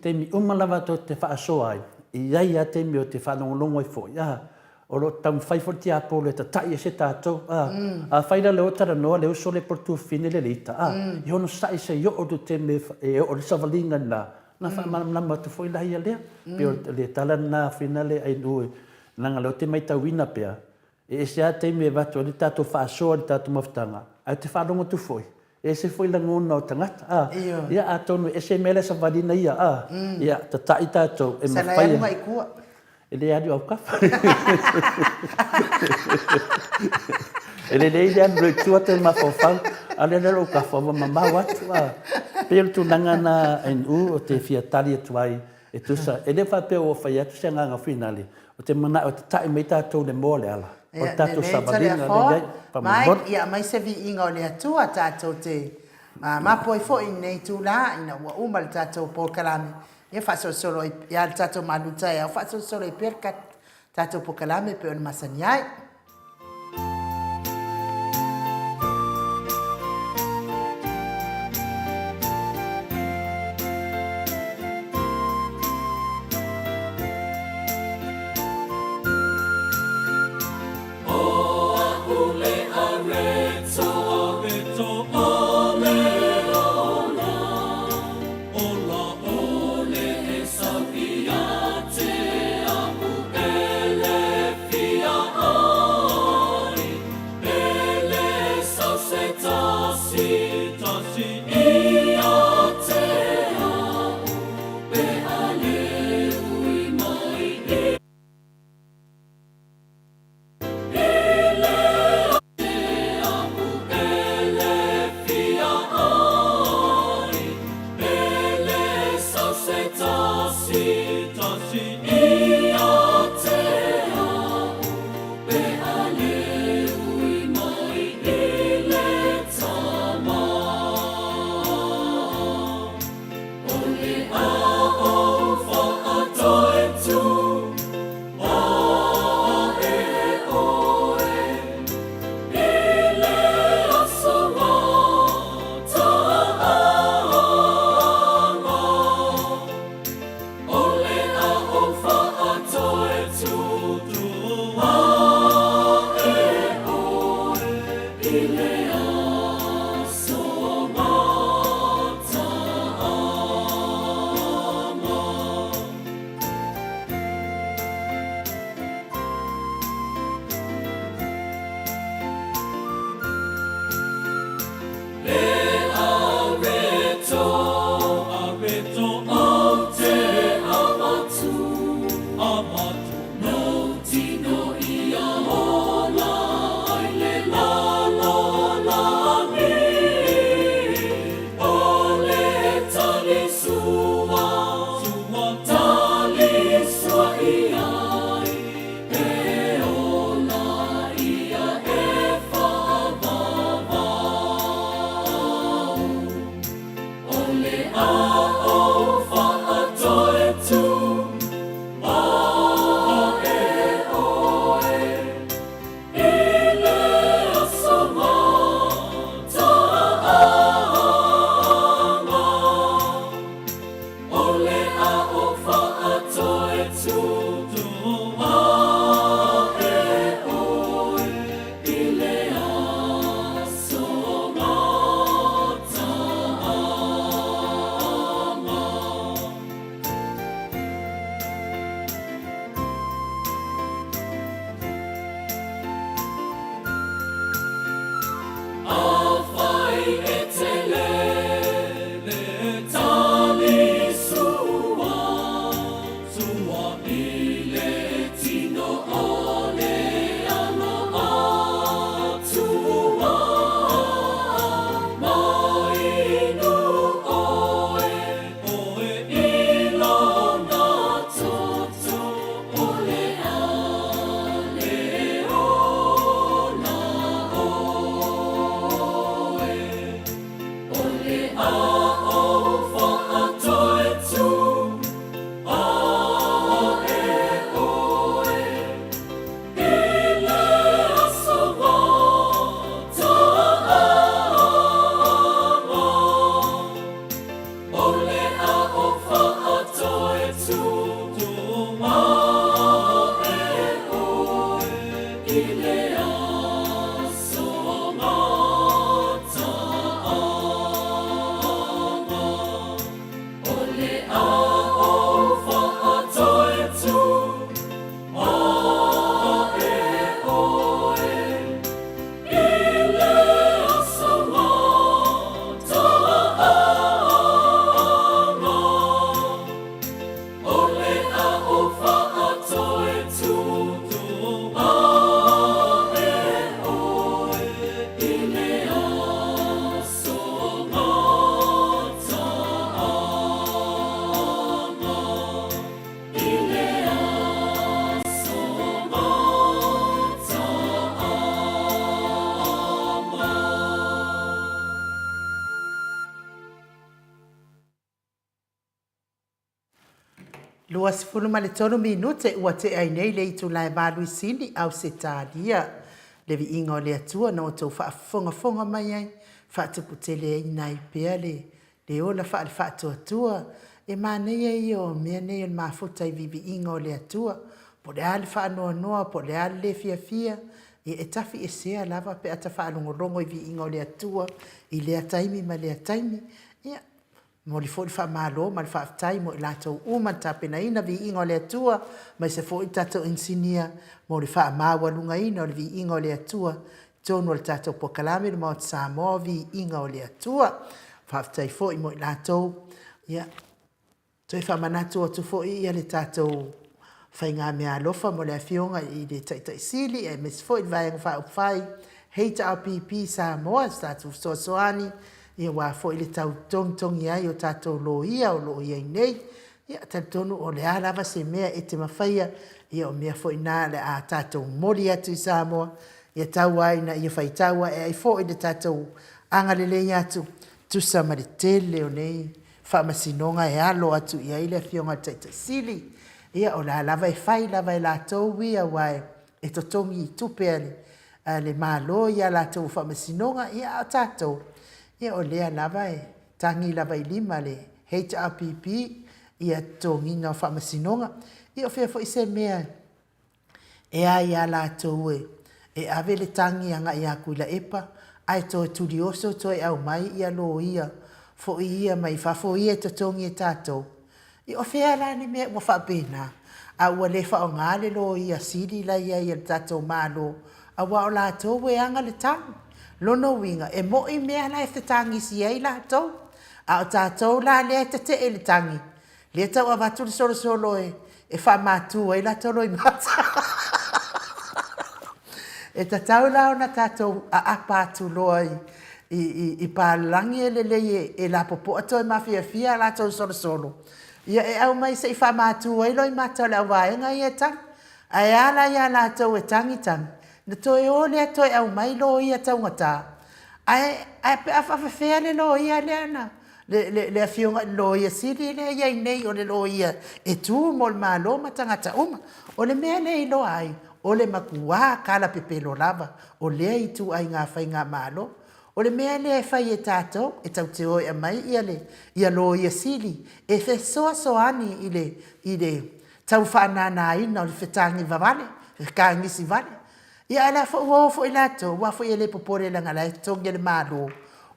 Te mi umalawa to te whaasoa ai. I ai a te mi o te whanongolongo i fo. O lo tam whaifo ti apo le ta tai e se tātou. A whaira leo tara noa leo so le portu fine le lita. I hono sai se yo o tu te me o le savalinga na. Na whamanama tu fo i lahi a lea. Peo le tala na fina le ai nu. Nanga leo te mai tauina pea. E se a te me watu le tātou whaasoa le tātou mawhtanga. Ai te whanongo tu foi. E se foi langona o tangata. Ia a tonu e se mele sa vadina ia. Ia ta tai tātou e mawhaia. Sana e munga i kua. E le adi au kafa. E le leile anu le tua te mawhawhau. A le lero kafa wa mamau atu. Pēr tu nanga na o te fiatari atu ai. E tusa. E le whapea o whai atu se nganga whinali. O te mana o te tai mei tātou le moa le ala. O tātou sabalina le gai. Mai, ia mai se vi inga o le atua tātou te mapo i fo i nei tū la, ina ua uma le tātou Paul Kalame. Ia whaso solo i ia le tātou manuta ia, whaso solo i perkat tātou Paul Kalame pe ona masani ai. Oh Lua sifuru ma le tonu minute ua te ai nei le itu lai malu sini au se tādia. Le vi inga o le atua na o tau whaafonga mai ai. Whaatupu te le ai nai pea le ola wha le whaatua tua. E mā nei ai o mea nei o mafuta i vi inga o le atua. Po le ale whaanoa noa, po le ale le fia fia. E tafi e sea lava pe ata whaalongorongo i vi inga o le atua. I le ataimi ma le ataimi. Ia. Mo li fo fa malo ma fa tai mo la to uma tapena ina vi ingo le tua ma se fo tato insinia mo li fa ma wa lunga ina vi ingo le tua tono le tato po kalame mo Samoa vi ingo le tua fa tai fo mo la to ya to fa manato to fo ia le tato fa nga me alofa mo le fionga i le tai sili e mes fo vai fa fai HRPP Samoa status so soani ia wa fo ile tau tong ia o tatou lo ia o lo ia nei ia tatonu o le ala va se mea e te mawhaia ia o mea fo ina le a tatou mori atu i Samoa ia tau ai na ia whai taua e ai fo ile tatou angalele atu tusa ma le tele o nei whamasinonga e alo atu ia ile fionga taita sili ia o la lava e whai lava e la tau ia wai e totongi i tupe le malo ia la tau whamasinonga ia a tatou ia o lea lava e tangi lava i lima le HRPP ia tōnginga o whamasinonga. Ia o whea fo i se mea e a ia la tau e ave le tangi anga i aku ila epa ai tō e turi oso tō e au mai ia lo ia fo i ia mai fafo ia to tongi e tātou. Ia o whea la ni mea mo whapena a ua le wha o ngā le lo ia siri la ia i tātou mālo a wa o la tau e anga le tangi. Lono winga e mo i mea la e te tangi si ei la tau. A o tātou la le te te e le tangi. Le tau a watu le solo e wha mātua e la tolo i mata. E ta tau la o na tātou a apa atu loa i pālangi e lelei e la popo ato e mawhia la tau solo. Ia e au mai se i whamātua i loi mātou la waenga i e tang. Ai ala ia la tau e tangi. Na toi ole a toi au mai lo ia tau ngata. Ai pe a whawhawhea le lo ia le ana. Le afionga lo ia siri le ia i nei o le lo ia e tū mo le mālo matangata uma. O le mea le i lo ai. O le makua kala pepelo lava. O lea i tū ai ngā whai ngā mālo. O le mea le e whai e tātou, e tau te oi a mai ia lo ia sili, e whe soa soani i le tau whanana ina o le whetangi vavale, e kāngisi vale. Ia ala wha uofo i lato, wafo i le popore langa la e tongi le mālo.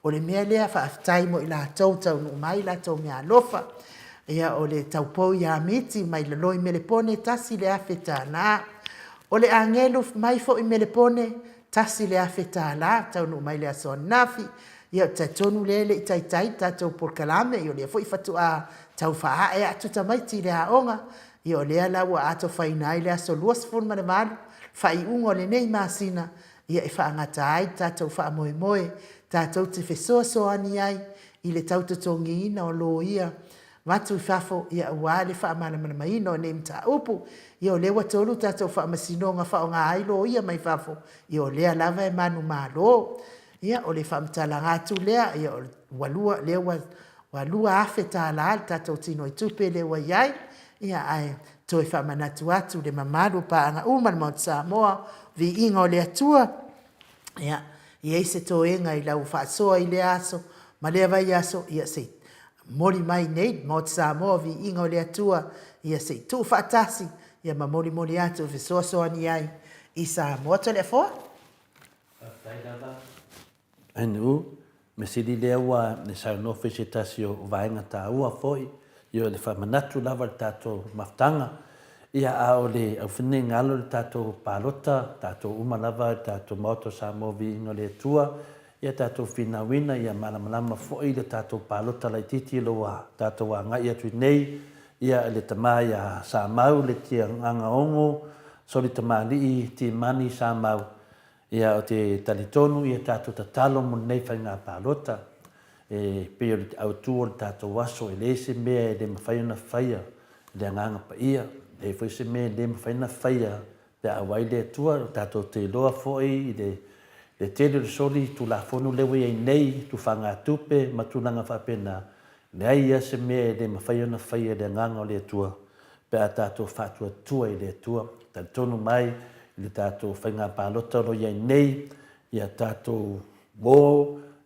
O le mea lea wha aftai mo i lato, tau no mai lato mea lofa. Ia o le tau pou ia miti, mai le loi mele pone tasi le awhetana. O le angelu mai fo i mele pone, tasi le awheta la, tau no mai le aso nafi, ia ta tonu lele i tai tatou por kalame, ia lea fo i fatu a tau wha e atu tamaiti le aonga, ia lea la ua ato whainai le aso luas fun mane malu, whai ungo le nei masina, ia e whaangata ai tatou wha moe, tatou te whesoa soani ai, i le tau tatongi ina o lo ia, matu i whafo ia ua le wha mana maino ne mta upu, ia o lewa tolu tatou wha masinonga wha o ngā ailo ia mai whafo, ia o lea lava e manu mālo, ia o le wha mtala ngātu lea, ia o walua lewa walua afe tāla al tatou tino i tupe lewa iai, ia ai toi wha manatu atu le mamaru pa anga uman Mount Samoa, vi inga o le atua, ia se toenga i lau wha soa i le aso, ma lea vai aso, ia se mori mai nei, Mount Samoa vi inga o le atua, ia se tu whaatasi, ia ma mori atu, vi soa ni ai, i Samoa to le foa? Anu, me siri lea ua ne sa no se tasi o vaenga tā ua foi, ia le whamanatu lava le tātou maftanga, ia a o le au whine ngalo le tātou pālota, tātou umalava le tātou moto Samoa vi inga le atua, ia tātou whina ia malamalama foi le tātou pālota lai titi loa, tātou a ngai atu nei, ia le tama ia sa mau le tia nganga ongo, so le tama li ti mani sa mau, ia o te talitonu ia tātou tatalo mo nei whai ngā pālota, e peo le au tua le tātou waso, e le se mea e le mawhaiona whaia, le anganga pa ia, e fwoi se mea le mawhaiona whaia, le awai le atua, tātou te loa foi, le tele le soli, tu la fonu lewe ai nei, tu whanga tupe, ma tu nanga whapena, le ai ia se mea le mawhaiona whaia, le anganga o le atua, pe a tātou whatua tua i le atua, talitonu mai, le tātou whainga pālota ro iai nei, ia tātou wō,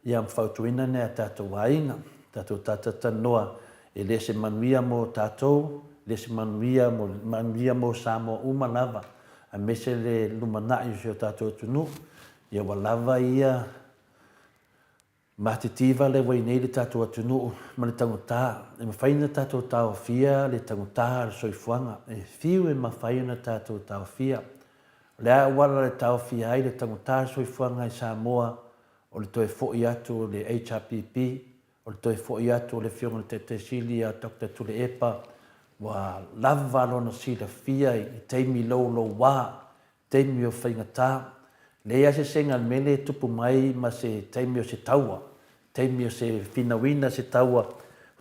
ia mwhautuina ne a tātou wainga, tātou tātata noa, e le se manuia mo tātou, le se manuia mo Samoa umalava, a mese le lumanai o tātou tunu, ia walava ia matitiva le wainei le tātou atunu, ma le tangotā, e mawhaina tātou tāwhia, le tangotā le soifuanga, e whiu e mawhaina tātou tāwhia, le a wala le tāwhia ai le tangotā le soifuanga i Samoa, o le toe fo'i atu le HRPP, o le toe fo'i atu le whionga le te sili a Dr. Tule Epa, wa lava lona sila fia i teimi lo wā, teimi o whaingatā, le ase senga mele tupu mai ma se teimi o se taua, teimi o se finawina se taua,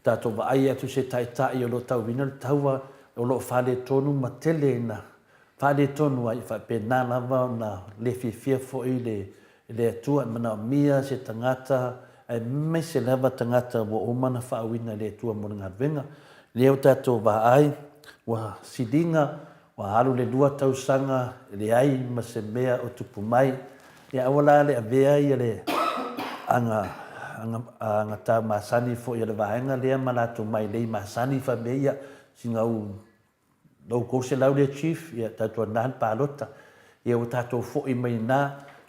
tātou wa ai atu se taitai o lo tauwina le taua, o lo whale tonu ma tele na, whale tonu ai whapena lava na le fia fo'i le atua mana mia se tangata, ai me se lava tangata wa umana whaawina le atua mo ngā venga, leo tātou wa ai, wa sidinga, wa haru le lua tausanga, le ai ma se mea o tupu mai, ia awala le avea ia le anga tā masani fo ia le vaenga lea malatu mai lei masani fa meia, singa u lau kose lau le chief, ia tātou nan pālota, ia o tātou fo i mai nā,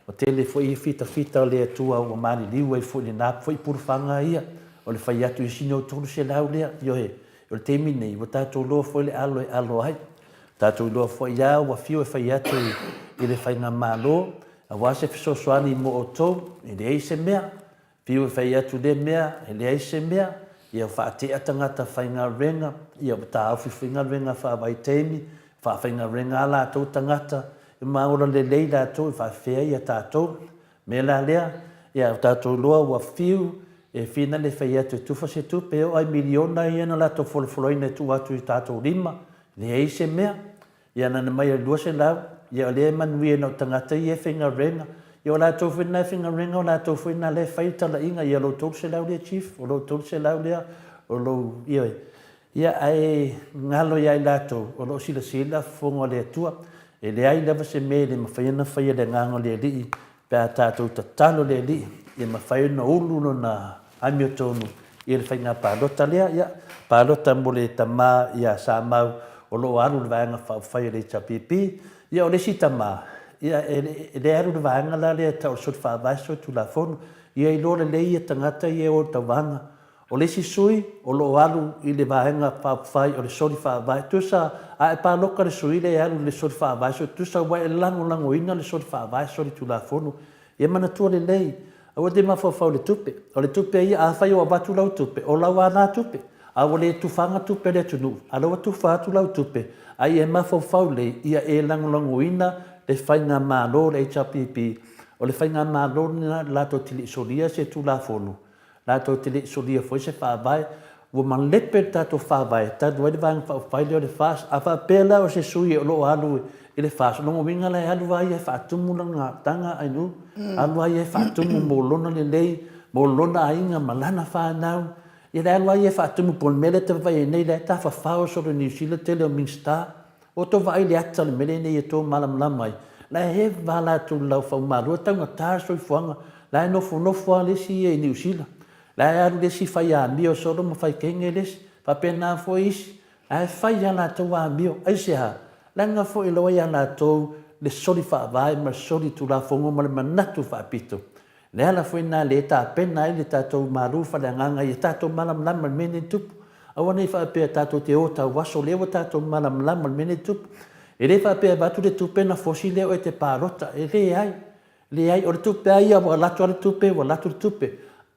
o tele fo i fita le atua o mani liwa i fo i nā, fo i purufanga ia, o le whai atu i sino tolu se lau lea, io he, o le temi nei, o tātou loa fo i le alo ai, tātou loa fo i au, wa fio e whai atu i le whai ngā mālo, a wase fisosoani mo o tau, i le eise mea, fio e whai atu le mea, i le eise mea, ia whaate atangata whai ngā renga, ia ta awhi whai ngā renga whawai temi, whai ngā renga ala tau tangata, i maura le leila tau, i whai whea ia tātou, me la lea, ia tātou loa ua fiu e fina le whai atu tufa se tupe o ai miliona i ana lato wholowholoina tu atu i tātou rima. Le ei se mea, ia nana mai a lua se lau, ia le manui e no tangata i e whinga renga. Ia o lātou whina whinga renga, o lātou whina le whai tala inga, ia lo tolu se lau lea chief, o lo tolu se lau lea, o lo ia. Ia ai ngalo ia i lātou, o lo sila sila whongo le atua, e le ai lewa se me le mawhaiana whaia le ngango le li, pe a tātou tatalo le li, ia mawhaiana ulu no na amio tonu, ia le whainga pālota lea, ia pālota mo le tamā, ia sa mau, o lo alu le vaenga whaia le tapipi, ia o le si tamā, ia le alu le vaenga la lea tau sot whaavaiso tu la whonu, ia i lo le ia tangata ia o tawanga, o le si sui, o lo alu i le vaenga whai o le sori whaavai, tu sa a e pāloka le sui le alu le sori whaavaiso, tu sa wai e lango ina le sori whaavaiso le tu la whonu, ia manatua le lei, awa te mawhawhau le tupe, o le tupe ia a whai o abatu lau tupe, o lau ana tupe, awa le tufanga tupe le tunu, a lau tufa atu lau tupe, ai e mawhawhau le ia e lango ina le whainga mālo le HRPP, o le whainga mālo na lato tili solia se tu la whonu, lato tili solia foi se whaavai, ua malepe tato whaavai, tato wai le vang whai leo le whas, a whaapela o se sui o lo alu i le whas, longo winga le alu ai e whaatumu na ngā tanga ainu, alu ai e whaatumu mō lona le lei, mō lona ainga malana whanau, i le alu ai e whaatumu pon mele te vai nei le ta whawhao so le New Zealand te leo Mingstar, o to vai le ata le mele nei e tō malamlamai, la he wala tu lau whau marua taunga tā soi fuanga, la e nofo a lesi e New Zealand, la e aru lesi whai a mio soro ma whai kenge lesi, whapena fo isi, la e whai a la tau a mio, aise ha, langa fo i loa i a la tau le sori whaavai ma sori tu la whongo ma le manatu whaapito. Le ala fo ina le ta pena i le tātou maru whale nganga i tātou malamlama mene tupu, awana i whaapea tātou te o tau waso lewa tātou malamlama mene tupu, e le whaapea batu le tupe na fosi leo e te pārota, e le ai, o le tupe ai a wa latu ale tupe, wa latu le tupe,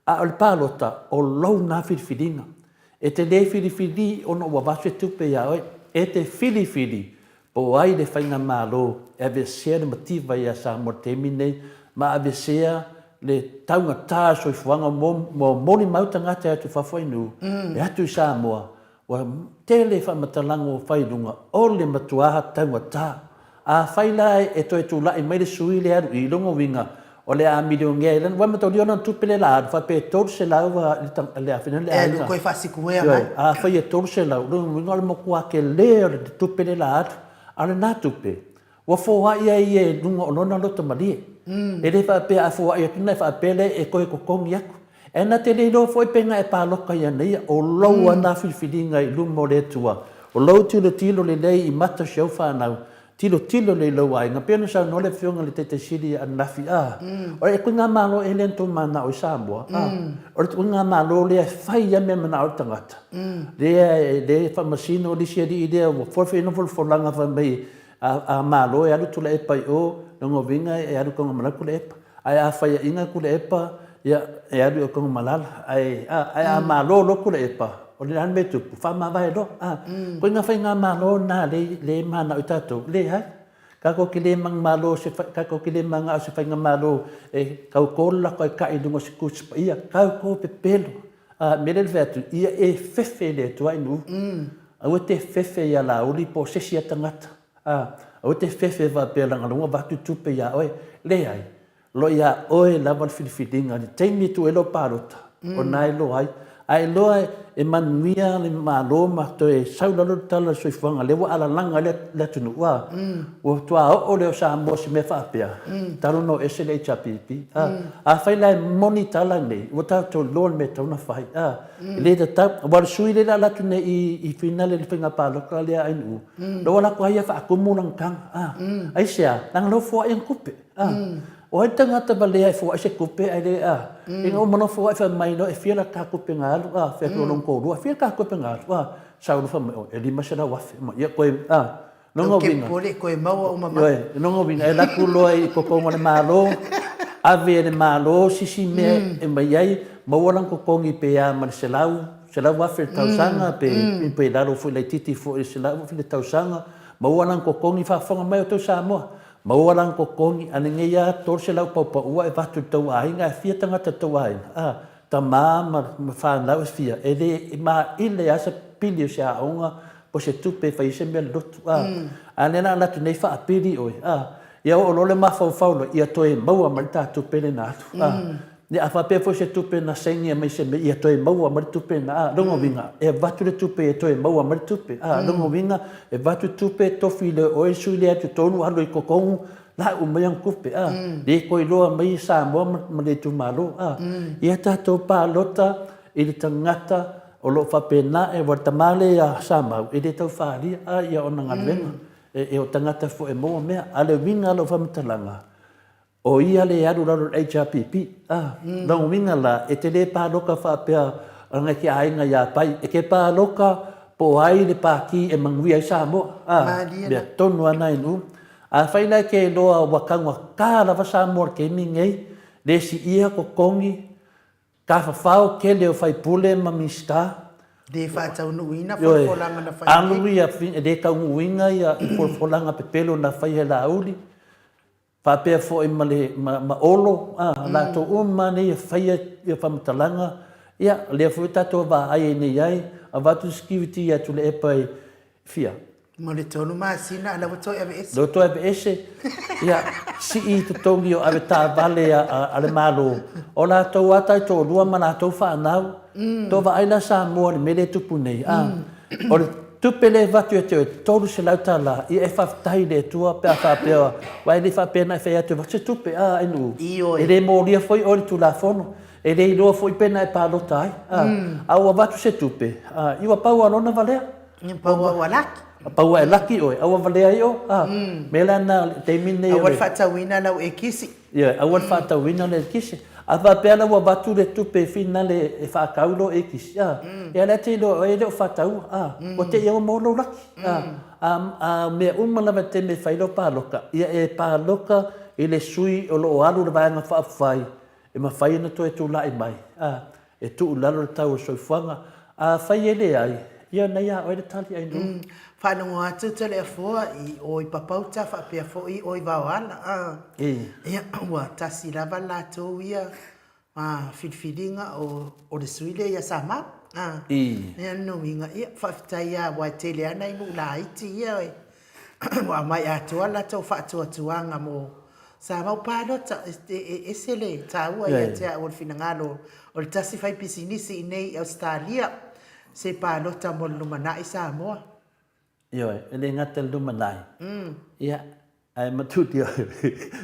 a o le pārota o lou nā whiriwhiringa, e te le whiriwhiri o no wa waso e tupe ia oi, e te whiriwhiri, po ai le whainga mālo, e ave sea le mativa ia sa mo temi nei, ma ave sea le taunga tā soi fuanga mo moni mauta ngate atu whawhainu, e atu i Samoa, wa tele whamatalango whainunga, o le matuaha taunga tā. A whaila e toi tu lai mai le sui le aru i longo winga, o le a milio ngea ilan, wa matau liona tupe le la aru, whape tolu se lau le awhina le aru. E lu koe whasikuea mai. A whai e tolu se lau, longo winga le mokua ke leo le tupe le la aru, ale nā tupe. Wa fōa ia i e lunga o lona lota malie. E le whape a fōa ia tuna e whapele e koe kokongi aku. E na te leilo fo i penga e pāloka ia nei, o lau ana whiwhiringa i lumo le tua. O lau tilo le lei i mata siau whanau, tilo le lau ai. Ngā pēna sau nole whionga le te siri a nafi a. O e koe ngā malo e lento mana o i Samoa. O e koe ngā malo le e whai ia mea mana o tangata. Le whamasino o lisi adi i lea, o forwhena folanga whamei a malo e alu tula e pai o, nongo vinga e alu konga malala kule epa. Ai a whai inga kule epa, ia e alu o konga malala. Ai a malo lo kule epa. O le ane me tupu, whama vai lo. Koe ngā whai ngā malo nā le mana o tātou, le hai. Kako ki le mang malo, kako ki le manga o se whai ngā malo, e kau kōla koe kai lungo se kuspa ia, kau kō pe pelo. Mele le vetu, ia e whewhe le tuai nu. Au te whewhe ia la uli po sesi a tangata. Au te whewhe wa pēlanga lunga watu tupe ia oe, le ai. Lo ia oe lawa le whiriwhiringa, ni teimi tu e lo pārota, o nai lo ai. Ai loa e manuia le malo ma to e saulalo tala soifuanga le wa ala langa le tunu wa. O tua o le o Samoa se me whapea. Talo no ese le HRPP. A whaila e moni tala nei. O tau tau loan me tauna whai. Le ta tau, wala sui le la latu ne i finale le whinga pāloka le a inu. Lo wala kua ia whaakumunang kanga. Ai sea, nang lo fua i kupe. O ai tangata balea e fua se kupe ai le a. Inga o mana fua e wha mai no e whiara ka kupe ngā alu. Whia kolong kōrua, whiara ka kupe ngā alu. Sauru wha mai o, e lima sera wafe. Ia koe, nongo winga. Ke pole, koe maua o mama. Nongo winga, e laku loa i kokonga le mālo. Ave le mālo, sisi mea e mai ai. Maualang kokongi pe a mani se lau. Se lau wafe tausanga pe laro fui lai titi fui se lau wafe le tausanga. Maualang kokongi whawhanga mai o tau Samoa. maua lang ko kongi anenge ia tor se lau pau ua e vatu tau ainga e fia tangata tau ainga ta ma whanau e fia e le ma ile asa pili o se aonga po se tupe fai se mea lotu anena natu nei wha apiri oi ia o lole ma fau ia toe maua marita tupe le na atu ni a whapea fo se tupe na sengi mai se me ia toe maua mari tupe na rongo winga e vatu le tupe e toe maua mari tupe rongo winga e vatu tupe tofi le oe sui le atu tonu halo i kokongu la umayang kupe le koi loa mai Samoa ma le tumalo ia tatou palota i le tangata o lo whapena e wartamale a Samoa i le tau whaaria ia ona ngaluenga e o tangata fo e moa mea ale winga lo whamatalanga o ia le aru raro HRPP nau winga la e te le pāloka whapea ranga ki ainga ia pai e ke pāloka po ai le pāki e mangui ai Samoa mea tonu ana inu a whaina ke loa wakangwa kāra wa Samoa ke mingei le si ia ko kongi ka whawhau ke leo whai pule ma mista de whaatau nuina wholanga na whai anu ia de ka uinga ia wholanga pepelo na whai he la uli whapea fo i ma olo la to umane ia whaia ia whamatalanga ia lea fo tato wa ai nei ai a watu skiviti ia tu le epai fia mo le tonu masina ala wato ebe ese lo to ebe ese ia si I te tongi o ave tā vale a le malo o la tau atai to lua mana tau whanau to wa aila Samoa le mele tupu nei o le tupele watu e te tolu se lautala I e whaftahi le tua pea whapea wai le whapea nai whea te wate tupe enu e le mōria foi ori tu la fono e le iloa foi pena e pālota ai au a watu se tupe iwa pau alona valea pau a walaki pau e laki oi au a valea i o mela na te mine au al whatawina lau e kisi au al whatawina le kisi a whapea lau a watu le tupe fina le e whakaulo e kisi e ala te ilo e leo whatau o te iau mōlo laki mea umalawa te me whailo pāloka ia e pāloka I le sui o lo alu le vaenga whaafai e ma whai na to e tu lai mai e tu lalo le tau o soifuanga a whai e le ai ia nei a oe le tali ai nu whanongo atu te le fua I oi papauta whapea fo I oi vauana ia ua tasi lava lātou ia whidwhidinga o le suile ia sama ia nuinga ia whawhitai ia wai tele ana I mu la iti ia oi wa mai atua lātou whaatuatuanga mo sa mau pālota e sele tāua ia te a o le whinangalo o le tasi whai pisinisi I nei Australia se pālota mo le lumanai Samoa Ia e le ngata lumanai. Ia ai matuti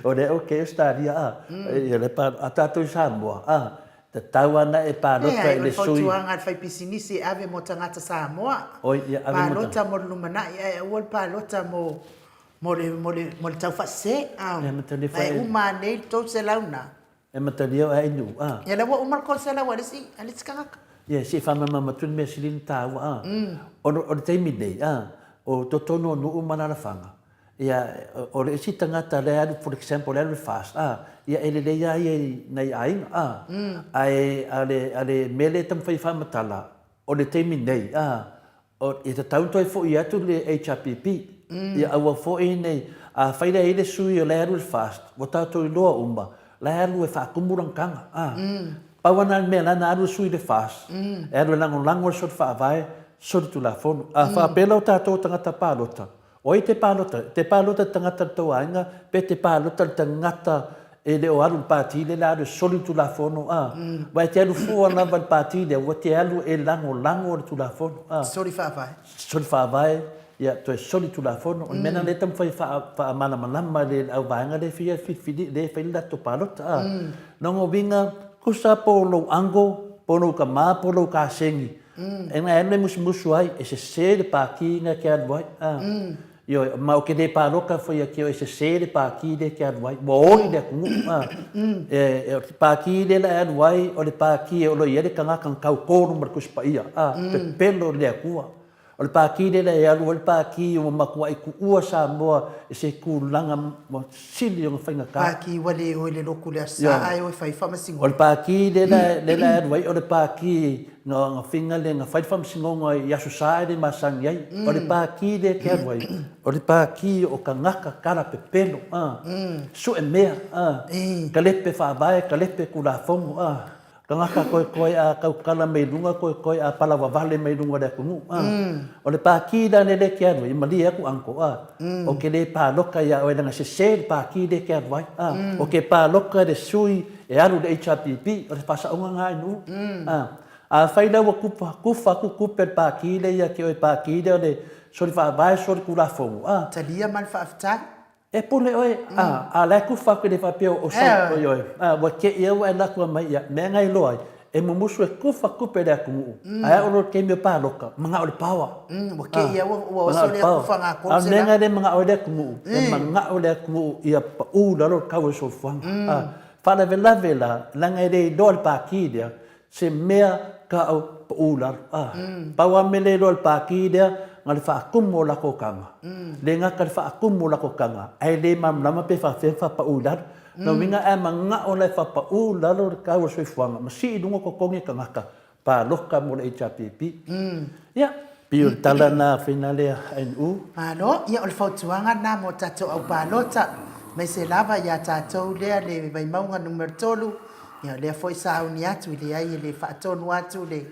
o le o ke stadia ia le pa atato Samoa te tawana e pālota I le sui. Ia e fai pisinisi ave mo tangata Samoa. Oi ia ave mo pālota mo le lumanai e o le pālota mo le tau whase. Ia matali fai. E uma nei tau se launa. E matali o ai nu. Ia lewa umar kol se lawa alisi kangaka. Ia si whamama matun me silin tāua o le teimi nei o totono no umana la fanga ia o le si tangata le adu for example le fast ia ele le ia nei ai ale mele tam fai famatala o le teimi nei o e te taunto fo ia tu le HRPP ia awa fo nei a fai le ele sui o le adu fast o tato I loa umba le adu e fa kumurangkanga pawana me na adu sui le fast e adu lango sort fa vai sori tu la fono a fa pela o tatou tangata pālota o I te pālota tangata tau ainga pe te pālota tangata e le o alu pāti le la sori tu la fono vai te alu fua na van pāti le o te alu e lango tu la fono Sori fa vai ia to e sori tu la fono o mena le tam fai fa mana le au vaenga le fia fidi le fai la to pālota nongo vinga kusa polo ango polo ka ma polo ka sengi e nga ene musu ai e se le paki nga ke adwai io ma o ke de paroka foi aqui o se le paki de ke adwai mo oi de ku e paki de la adwai o le paki o lo ia de kanga kan kau koru mar kus paia pe pelo le ku O le pāki le e alu o le pāki o makua i ku ua Samoa e se kulanga mo sili o whainga ka. Pāki wale o le loku le asa ai o whai whamasingo. O le pāki le la alu ai o le pāki ngā whinga le ngā whai whamasingo i asu sae le masangi ai. O le pāki le ke alu ai. O le pāki o ka ngaka kara pe pelo. Su e mea. Ka lepe whaavae, ka lepe kulafongo. Ka ngaka koe a kaukala mei lunga, koe a palawa vale mei lunga le kungu. O le pāki da ne le ke anu, i mali aku anko. O ke le pāloka ia o e nanga se le pāki le ke anu ai. O ke pāloka le sui e alu le HRPP, o le pasaunga ngā inu. A whaina wa kufa kupe le pāki le ia ke o e pāki le o le sori whaavae sori kulafongo. Talia man whaafitai? E pule oe, a lai kufa ke le whapeo o sori oe. Wa ke ia wa e lakua mai ia, mea ngai loai, e mumusu e kufa kupe le aku Ai o ke mea pāloka, mga o le pawa. Wa ke ia wa sori a kufa ngā konsela. A nenga le mga o le aku e mga o le aku ia pa lalo kaua so fuanga. Whana vela, langa e le loa le pāki lea, se mea ka au pa lalo. Paua me le loa le pāki lea, ngā le whaakumu o lako kanga. Le ngaka le whaakumu o lako kanga. Ai le mamlama pe whawhenwha pa ularo. Nau minga e manga o le whapa ularo le kaua soifuanga. Ma si idunga ko kongi ka ngaka. Pa loka mo le HRPP. Ia, pio tala na whina lea NU. Ano, ia o le whautuanga nā mo tatou au pālota. Mai se lava ia tatou lea le vai maunga numero tolu. Ia lea foi sauni atu i le ai le whaatonu atu le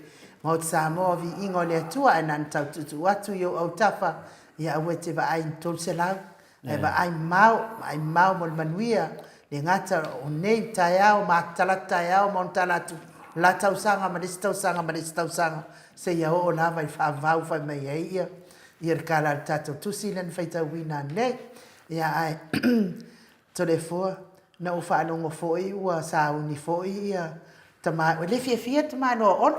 Mau Samoa vi ingo le atua e nan tau tutu atu yo au tafa ia aue te wa ai tol se lau. E wa ai mau mo le manuia le ngata o nei tai au, ma tala tai au, mon tala tu la tau sanga, ma lisi tau sanga. Se ia o lava i whaavau whai mai ei ia. Ia rikala le tatou tusi len whaitau wina nei. Ia ai tole fua na o whaanongo foi ua sauni foi ia. Tama, le fia tama no ono.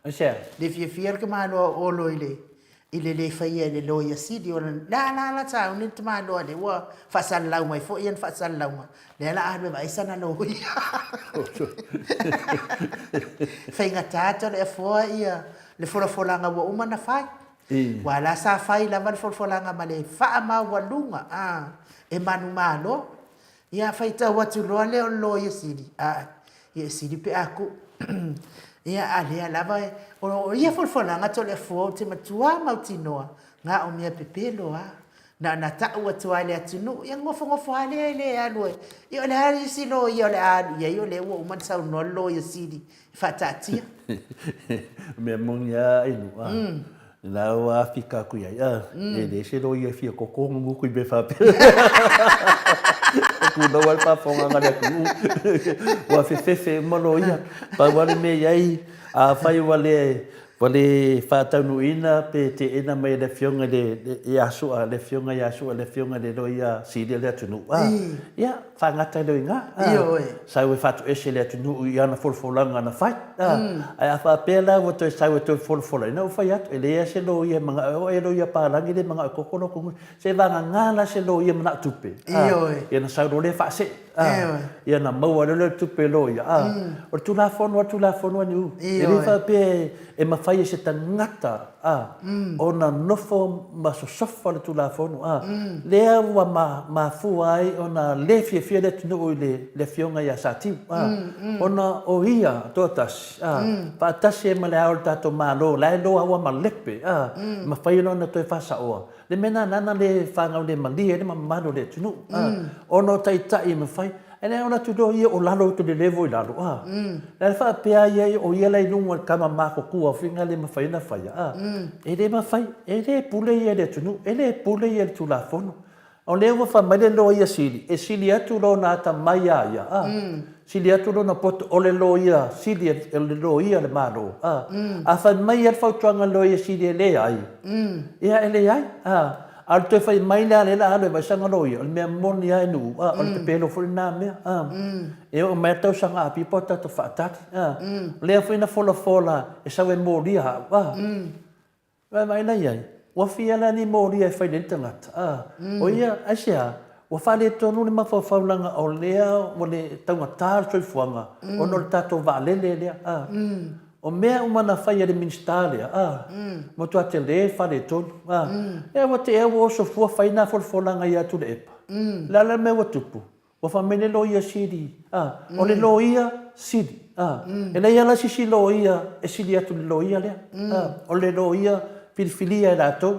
Le fia ke malo o lo ile le faia le lo ya sidi o la ta un te malo le wa fa sal lau mai fo ien fa sal lau le la arbe vai sana lo fai ngata le fo ia le fo langa wa uma na fai wala sa fai la val fo langa male fa ma wa lunga e manu malo ia fai ta wa tu lo ya sidi ia sidi pe aku ia ale lava o ia folfolanga to le fo te matua mautinoa nga o mea pepelo na ta o to ale atunu ia ngofo ale le alwe ia le hari silo ia le alu ia le o man sa no lo ia sidi fatati me monia inu la wa fika ku ia e le silo ia fia koko ngu ku be fa pe ku no wal pa fonga ngale ku wa fe molo ia pa wale me ai a fai wale whātaunuina pe te ena mai le fionga le iasua, le fionga le loia sidi le atunu. Ia, whangata le inga. Sau e whātu ese le atunu i ana folfolanga na whai. Ai a whāpela wato e sau e tō folfola. Ina u whai atu, e lea se loia mga o e loia pārangi le mga o kokono kungu. Se vanga ngāla se loia mana tupe. Ia na sau le whaase. Ia na maua le tupe loia. O tulafonua ni u. E le whāpe e mawhai e se tangata o na nofo masosofa le tulafonu lea ua mafua ai o na le fiafia le tunuu i le fionga ia satiu ona o ia toatasi faatasi e male ao le tatou malo lae loa ua malepe mawhai lona toe fasaoa le mena nana le whangau le malia le mamalo le tunuu ona o taitai mawhai ene ona tudo ia o lalo to le levo i lalo le fa pea ia o ia lai lunga kama mako kua finga le mafaina faia ele mafai ele pule ia le tunu ele pule ia tu la fono o le wa fa male lo ia sili e sili atu lo na ta mai ia sili atu lo na pot o le lo ia sili le lo ia le malo a fa mai fa tuanga lo ia sili le ai ia ele ai al te fai mai la le la vai sanga loia o me moni ai nu o te pelo fo na me e o me tau sanga api pota to fatati le foi na fola e sa we mori ha vai mai lai ai o fia la ni mori e fai le tangata o ia asia o fa le tonu le mafa faulanga o lea o le tau matar so fuanga o no tato vale le o mea umana whai le ministaria, mo tua te le whare tonu, wa te ea wa oso fua whaina wholwholanga ia tu le epa. Lala me wa tupu, wa whamene lo ia siri, o le lo ia siri, e lei ala sisi lo ia, e siri atu le lo ia lea, o le lo ia filifilia e rātou,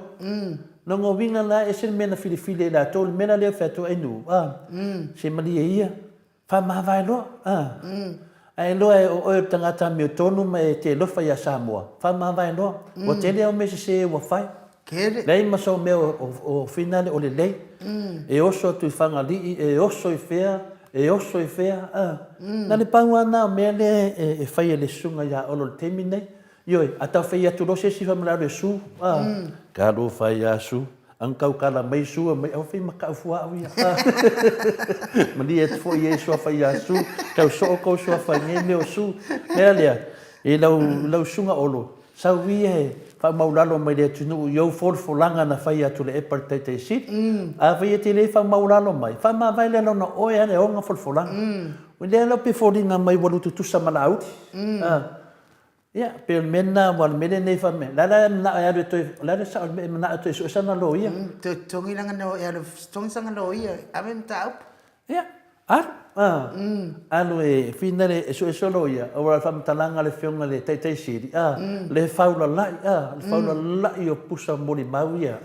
no ngō winga la e se mena filifilia e rātou, le mena lea whētua e nu, se malia ia, whamawai loa, ai loa e o tangata mi o tonu ma e te lofa ia Samoa. Whamawai loa. O te leo me se wa whai. Lei maso me o finale o le lei. E oso tu whangali, e oso i whea, e oso i whea. Nā le paua nā mea le e whai e le sunga ia olo le temi nei. Ioi, a tau whai atu rose si whamararo e su. Karo whai a su. Angkau kala mai sua mai au whi maka ufua au ia. Mani e tfo i e sua whai a su. Kau soo kou sua whai nge meo su. Mea lea, e lau sunga olo. Sau wia he, wha maulalo mai lea tunu iau folanga na whai atu le epar teitei sit. A whi e te le wha maulalo mai. Wha maa vai lea na oe ane onga folanga. Lea lau pe foringa mai walutu tusa mana auti. Ya, pero mena wal mene nei fa me. Lala na ya to lala sa me na to so sana lo ia. To tongi langa no ya tongi sanga lo ia. Ave mta up. Ya. Alo e finale so lo ia. Ora fa mtalanga le fionga le tai siri. Le faula la, le faula la io pusa moli mau ia.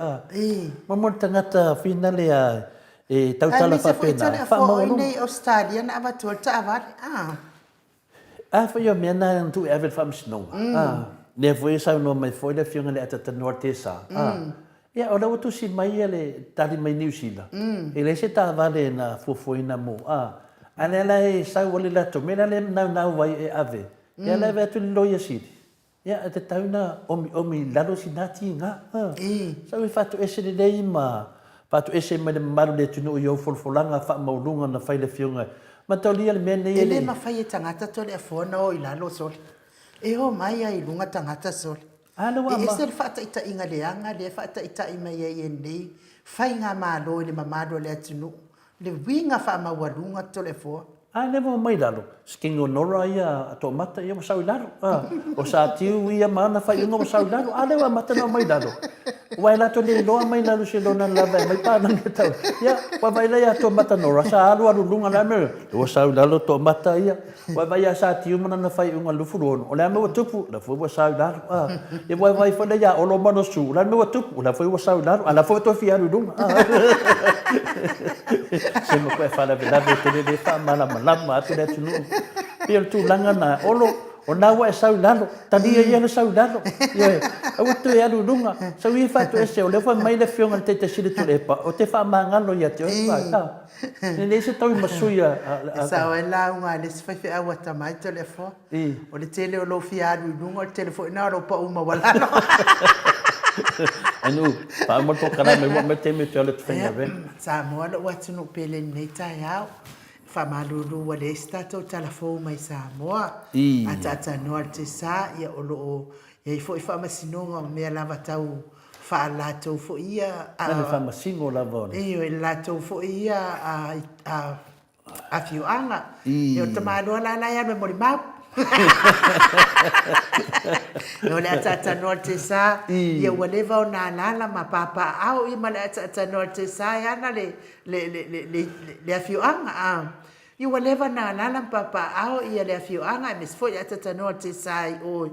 Mo tangata finale a e tautala fa pena. Fa mo nei Australia na ava to ta ava. Fa yo mena tu ever fam snow. Ne foi sa no mai foi le fionga le ata norte sa. Ya ora o tu si mai le tali mai New Zealand. Ele se ta vale na fofoina mo. Anela e sa wole la to mena le na vai e ave. Ya le ve tu lo ya si. Ya te tauna omi lalo sinati nga. Sa we fatu ese le dei ma fatu ese mai le maru le tunu yo folfolanga fa maulunga na fai le fionga. Matalia le mene ele. Ele mafai tangata tole afona o ilalo sol. E ho mai ai lunga tangata sol. Ano wa ma. E se fata ita inga leanga le fata ita ima ye nei. Fai nga malo le mamado le atunu. Le winga fa mawalunga tole fo. Never mai lalo. Skingo nora ia to mata ia sau lalo. O sa tiu ia mana fa ingo sau lalo. Lewa mata no mai lalo. Wai la to le loa mai lalo se lona lava mai pa nang tau. Ya, wa vai la ia to mata nora sa alu lunga la me. O sau lalo to mata ia. Wa vai ia sa tiu mana na fa ingo lu furon. O la me tupu la fo sau lalo. E vai fa la ia o lo mano su. La me tupu la fo sau lalo. Ala fo to fi alu lunga. Se mo ko fa la verdade te le fa mala lama atu le tunu. Pia tu langa na olo o na wa sau lalo. Tadi ia sau lalo. Ye. Au tu ia lunga. Sau i fa tu ese o le fa mai le fionga te sile tu lepa. O te fa mangalo ia te fa. Ne se tau masuia. Sa wa la unga le se fa awa tamai te le fo. O le tele o lo fia lunga o telefone na ro pa uma wala. Anu, pa mo to kana me te me te le tfenga ve. Sa mo lo wa tunu pele nei tai au. Whamalulu wa le stato talafo mai Samoa. Atata noa te sa ia olo o ia i fo i whamasinonga mea lava tau whaalatou fo ia. Nane whamasingo lava ole. Iyo i latou fo ia a fiuanga. Ia o tamaloa la lai anu e mori mau. Ia o le atata noa te sa ia ua lewa o nā lala ma papa au i ma le atata noa te sa ia na le a fiuanga. Ia ua lewa nā lala ma papa au ia le a fiuanga e mesfo i atata noa te sa i oi.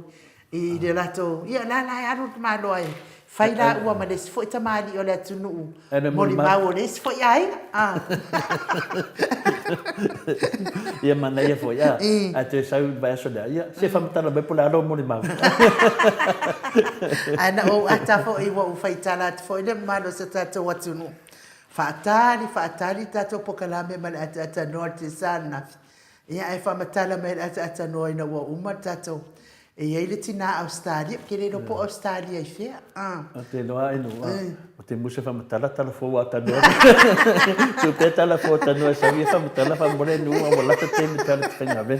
I le lato ia la lai anu tamaloa e. Fai la ua ma le sifo i tamali o le atunu. Mori mau o le sifo i ainga. Ia mana ia fo ia. A te sau vai so da ia. Se famatala be pula ro mori mau. Ana o ata fo i wa u fai tala fo le malo se tato atunu. Faatali tato pokalame ma le ata no te sana. Ia e famatala me ata no ina wa uma tato. E ia le tina Australia, ke le no po Australia i fea. O te loa inu. O te musa whamatala tala fo wa tanoa. Tu pe tala fo tanoa sa ia whamatala whamore nua wa lata temi tala whenga ven.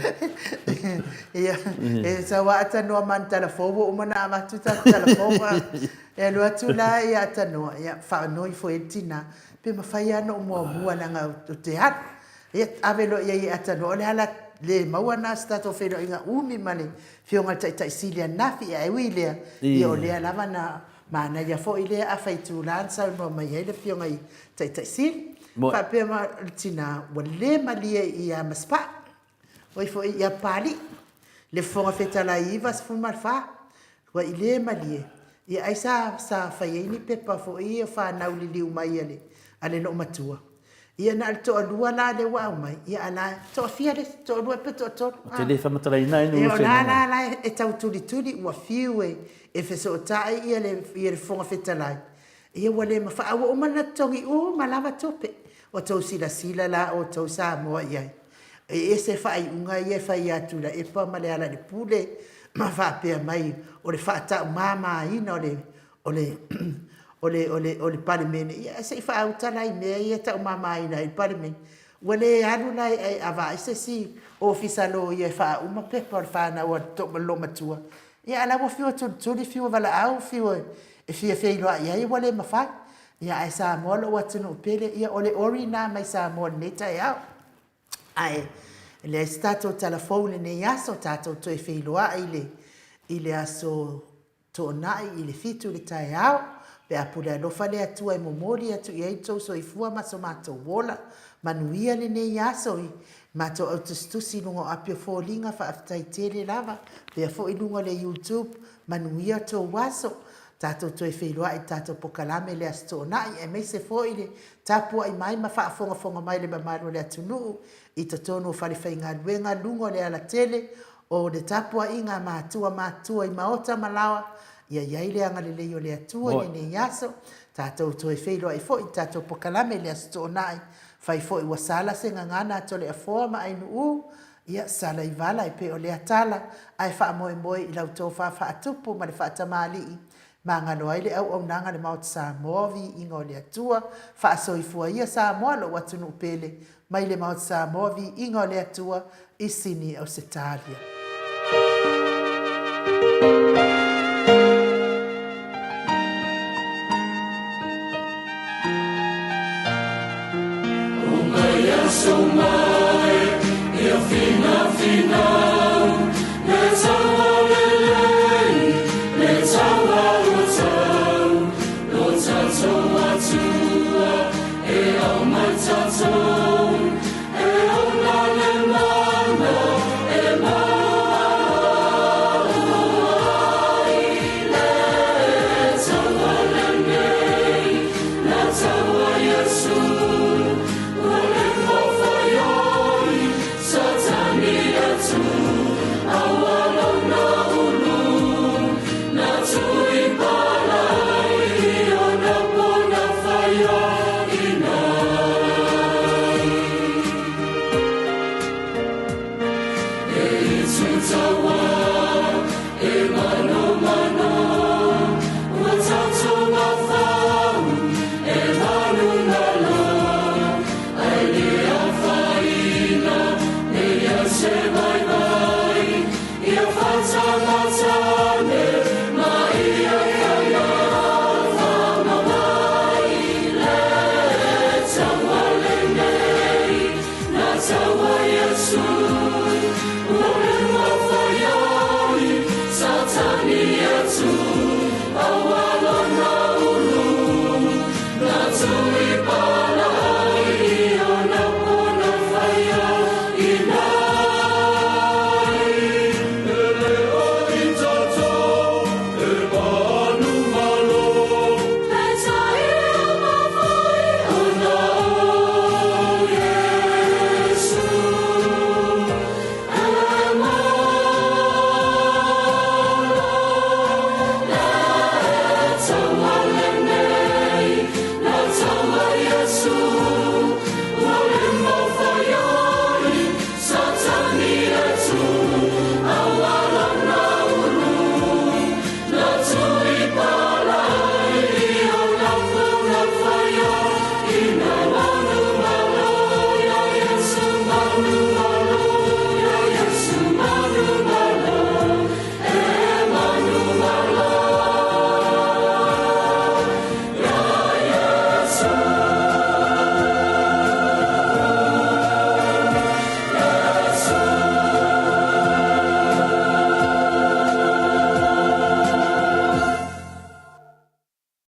Ia, e sa wa atanoa man tala fo wa umana amatu tala fo wa. E lo atu la ia atanoa, ia whanoi fo e tina. Pe mawhai ano mua mua nanga o te hat. Ia avelo ia i atanoa, le hala le maua na stato fero inga umi male fionga tai silia nafi ai wile io le lava na mana ya fo ile a faitu lansa no mai hele fionga i tai sil fa pe ma tina wale malie ia maspa oi fo ia pali le fonga feta la iva fu malfa wa ile malie ia aisa sa faini pepa fo ia fa na uli mai ale no matua ia na to alua la le wa mai ia ala to fia de to alua pe to te le fa matala ina no se la e tau tuli wa fiwe e fe so tai ia le fonga feta la ia wale ma fa o mana tongi o malava tope o to sila la o to Samoa ia e se fa unga ia fa ia tula e pa male ala de pule ma fa pe mai o le fa ta mama ina ole parliament ia se fa utala i me ia ta mama ina i parliament wale anu lai ai ava se si ofisalo ia fa uma pepa fa na o to lo matua ia ala mo fio tu di fio vala au fio e fia fe lo ia wale ma fa ia ai sa mo lo watu no pele ia ole orina mai sa mo neta ia ai le stato telefone ne ia so tato to e fe lo ile aso to nai ile fitu le tai au pe apura no fale atu ai momori atu i to so i fua maso mato wola manuia le ne yaso i mato autostusi lungo apio folinga fa aftai tele lava pe fo i lungo le YouTube manuia to waso tato to e feilua i tato pokalame le asto nai e me se fo i le tapu ai mai ma fa fonga mai le mamaro le atunu i tatono fale fainga luenga lungo le ala tele o le tapu ai nga matua i maota malawa ia ile anga le leo le atua ni yaso tato to e feilo ai fo i tato pokalame le asto nai fai fo i wasala se ngana to le forma ai nu ia sala i vala i pe o le atala ai fa mo i lauto fa atupu ma le fa tamali manga no ai le au nanga le maut Samoa vi ingo le atua fa so i fo ia Samoa lo watu no pele mai le maut Samoa vi ingo le atua i sini o setalia so mai e fina let's all let's all so what to e all my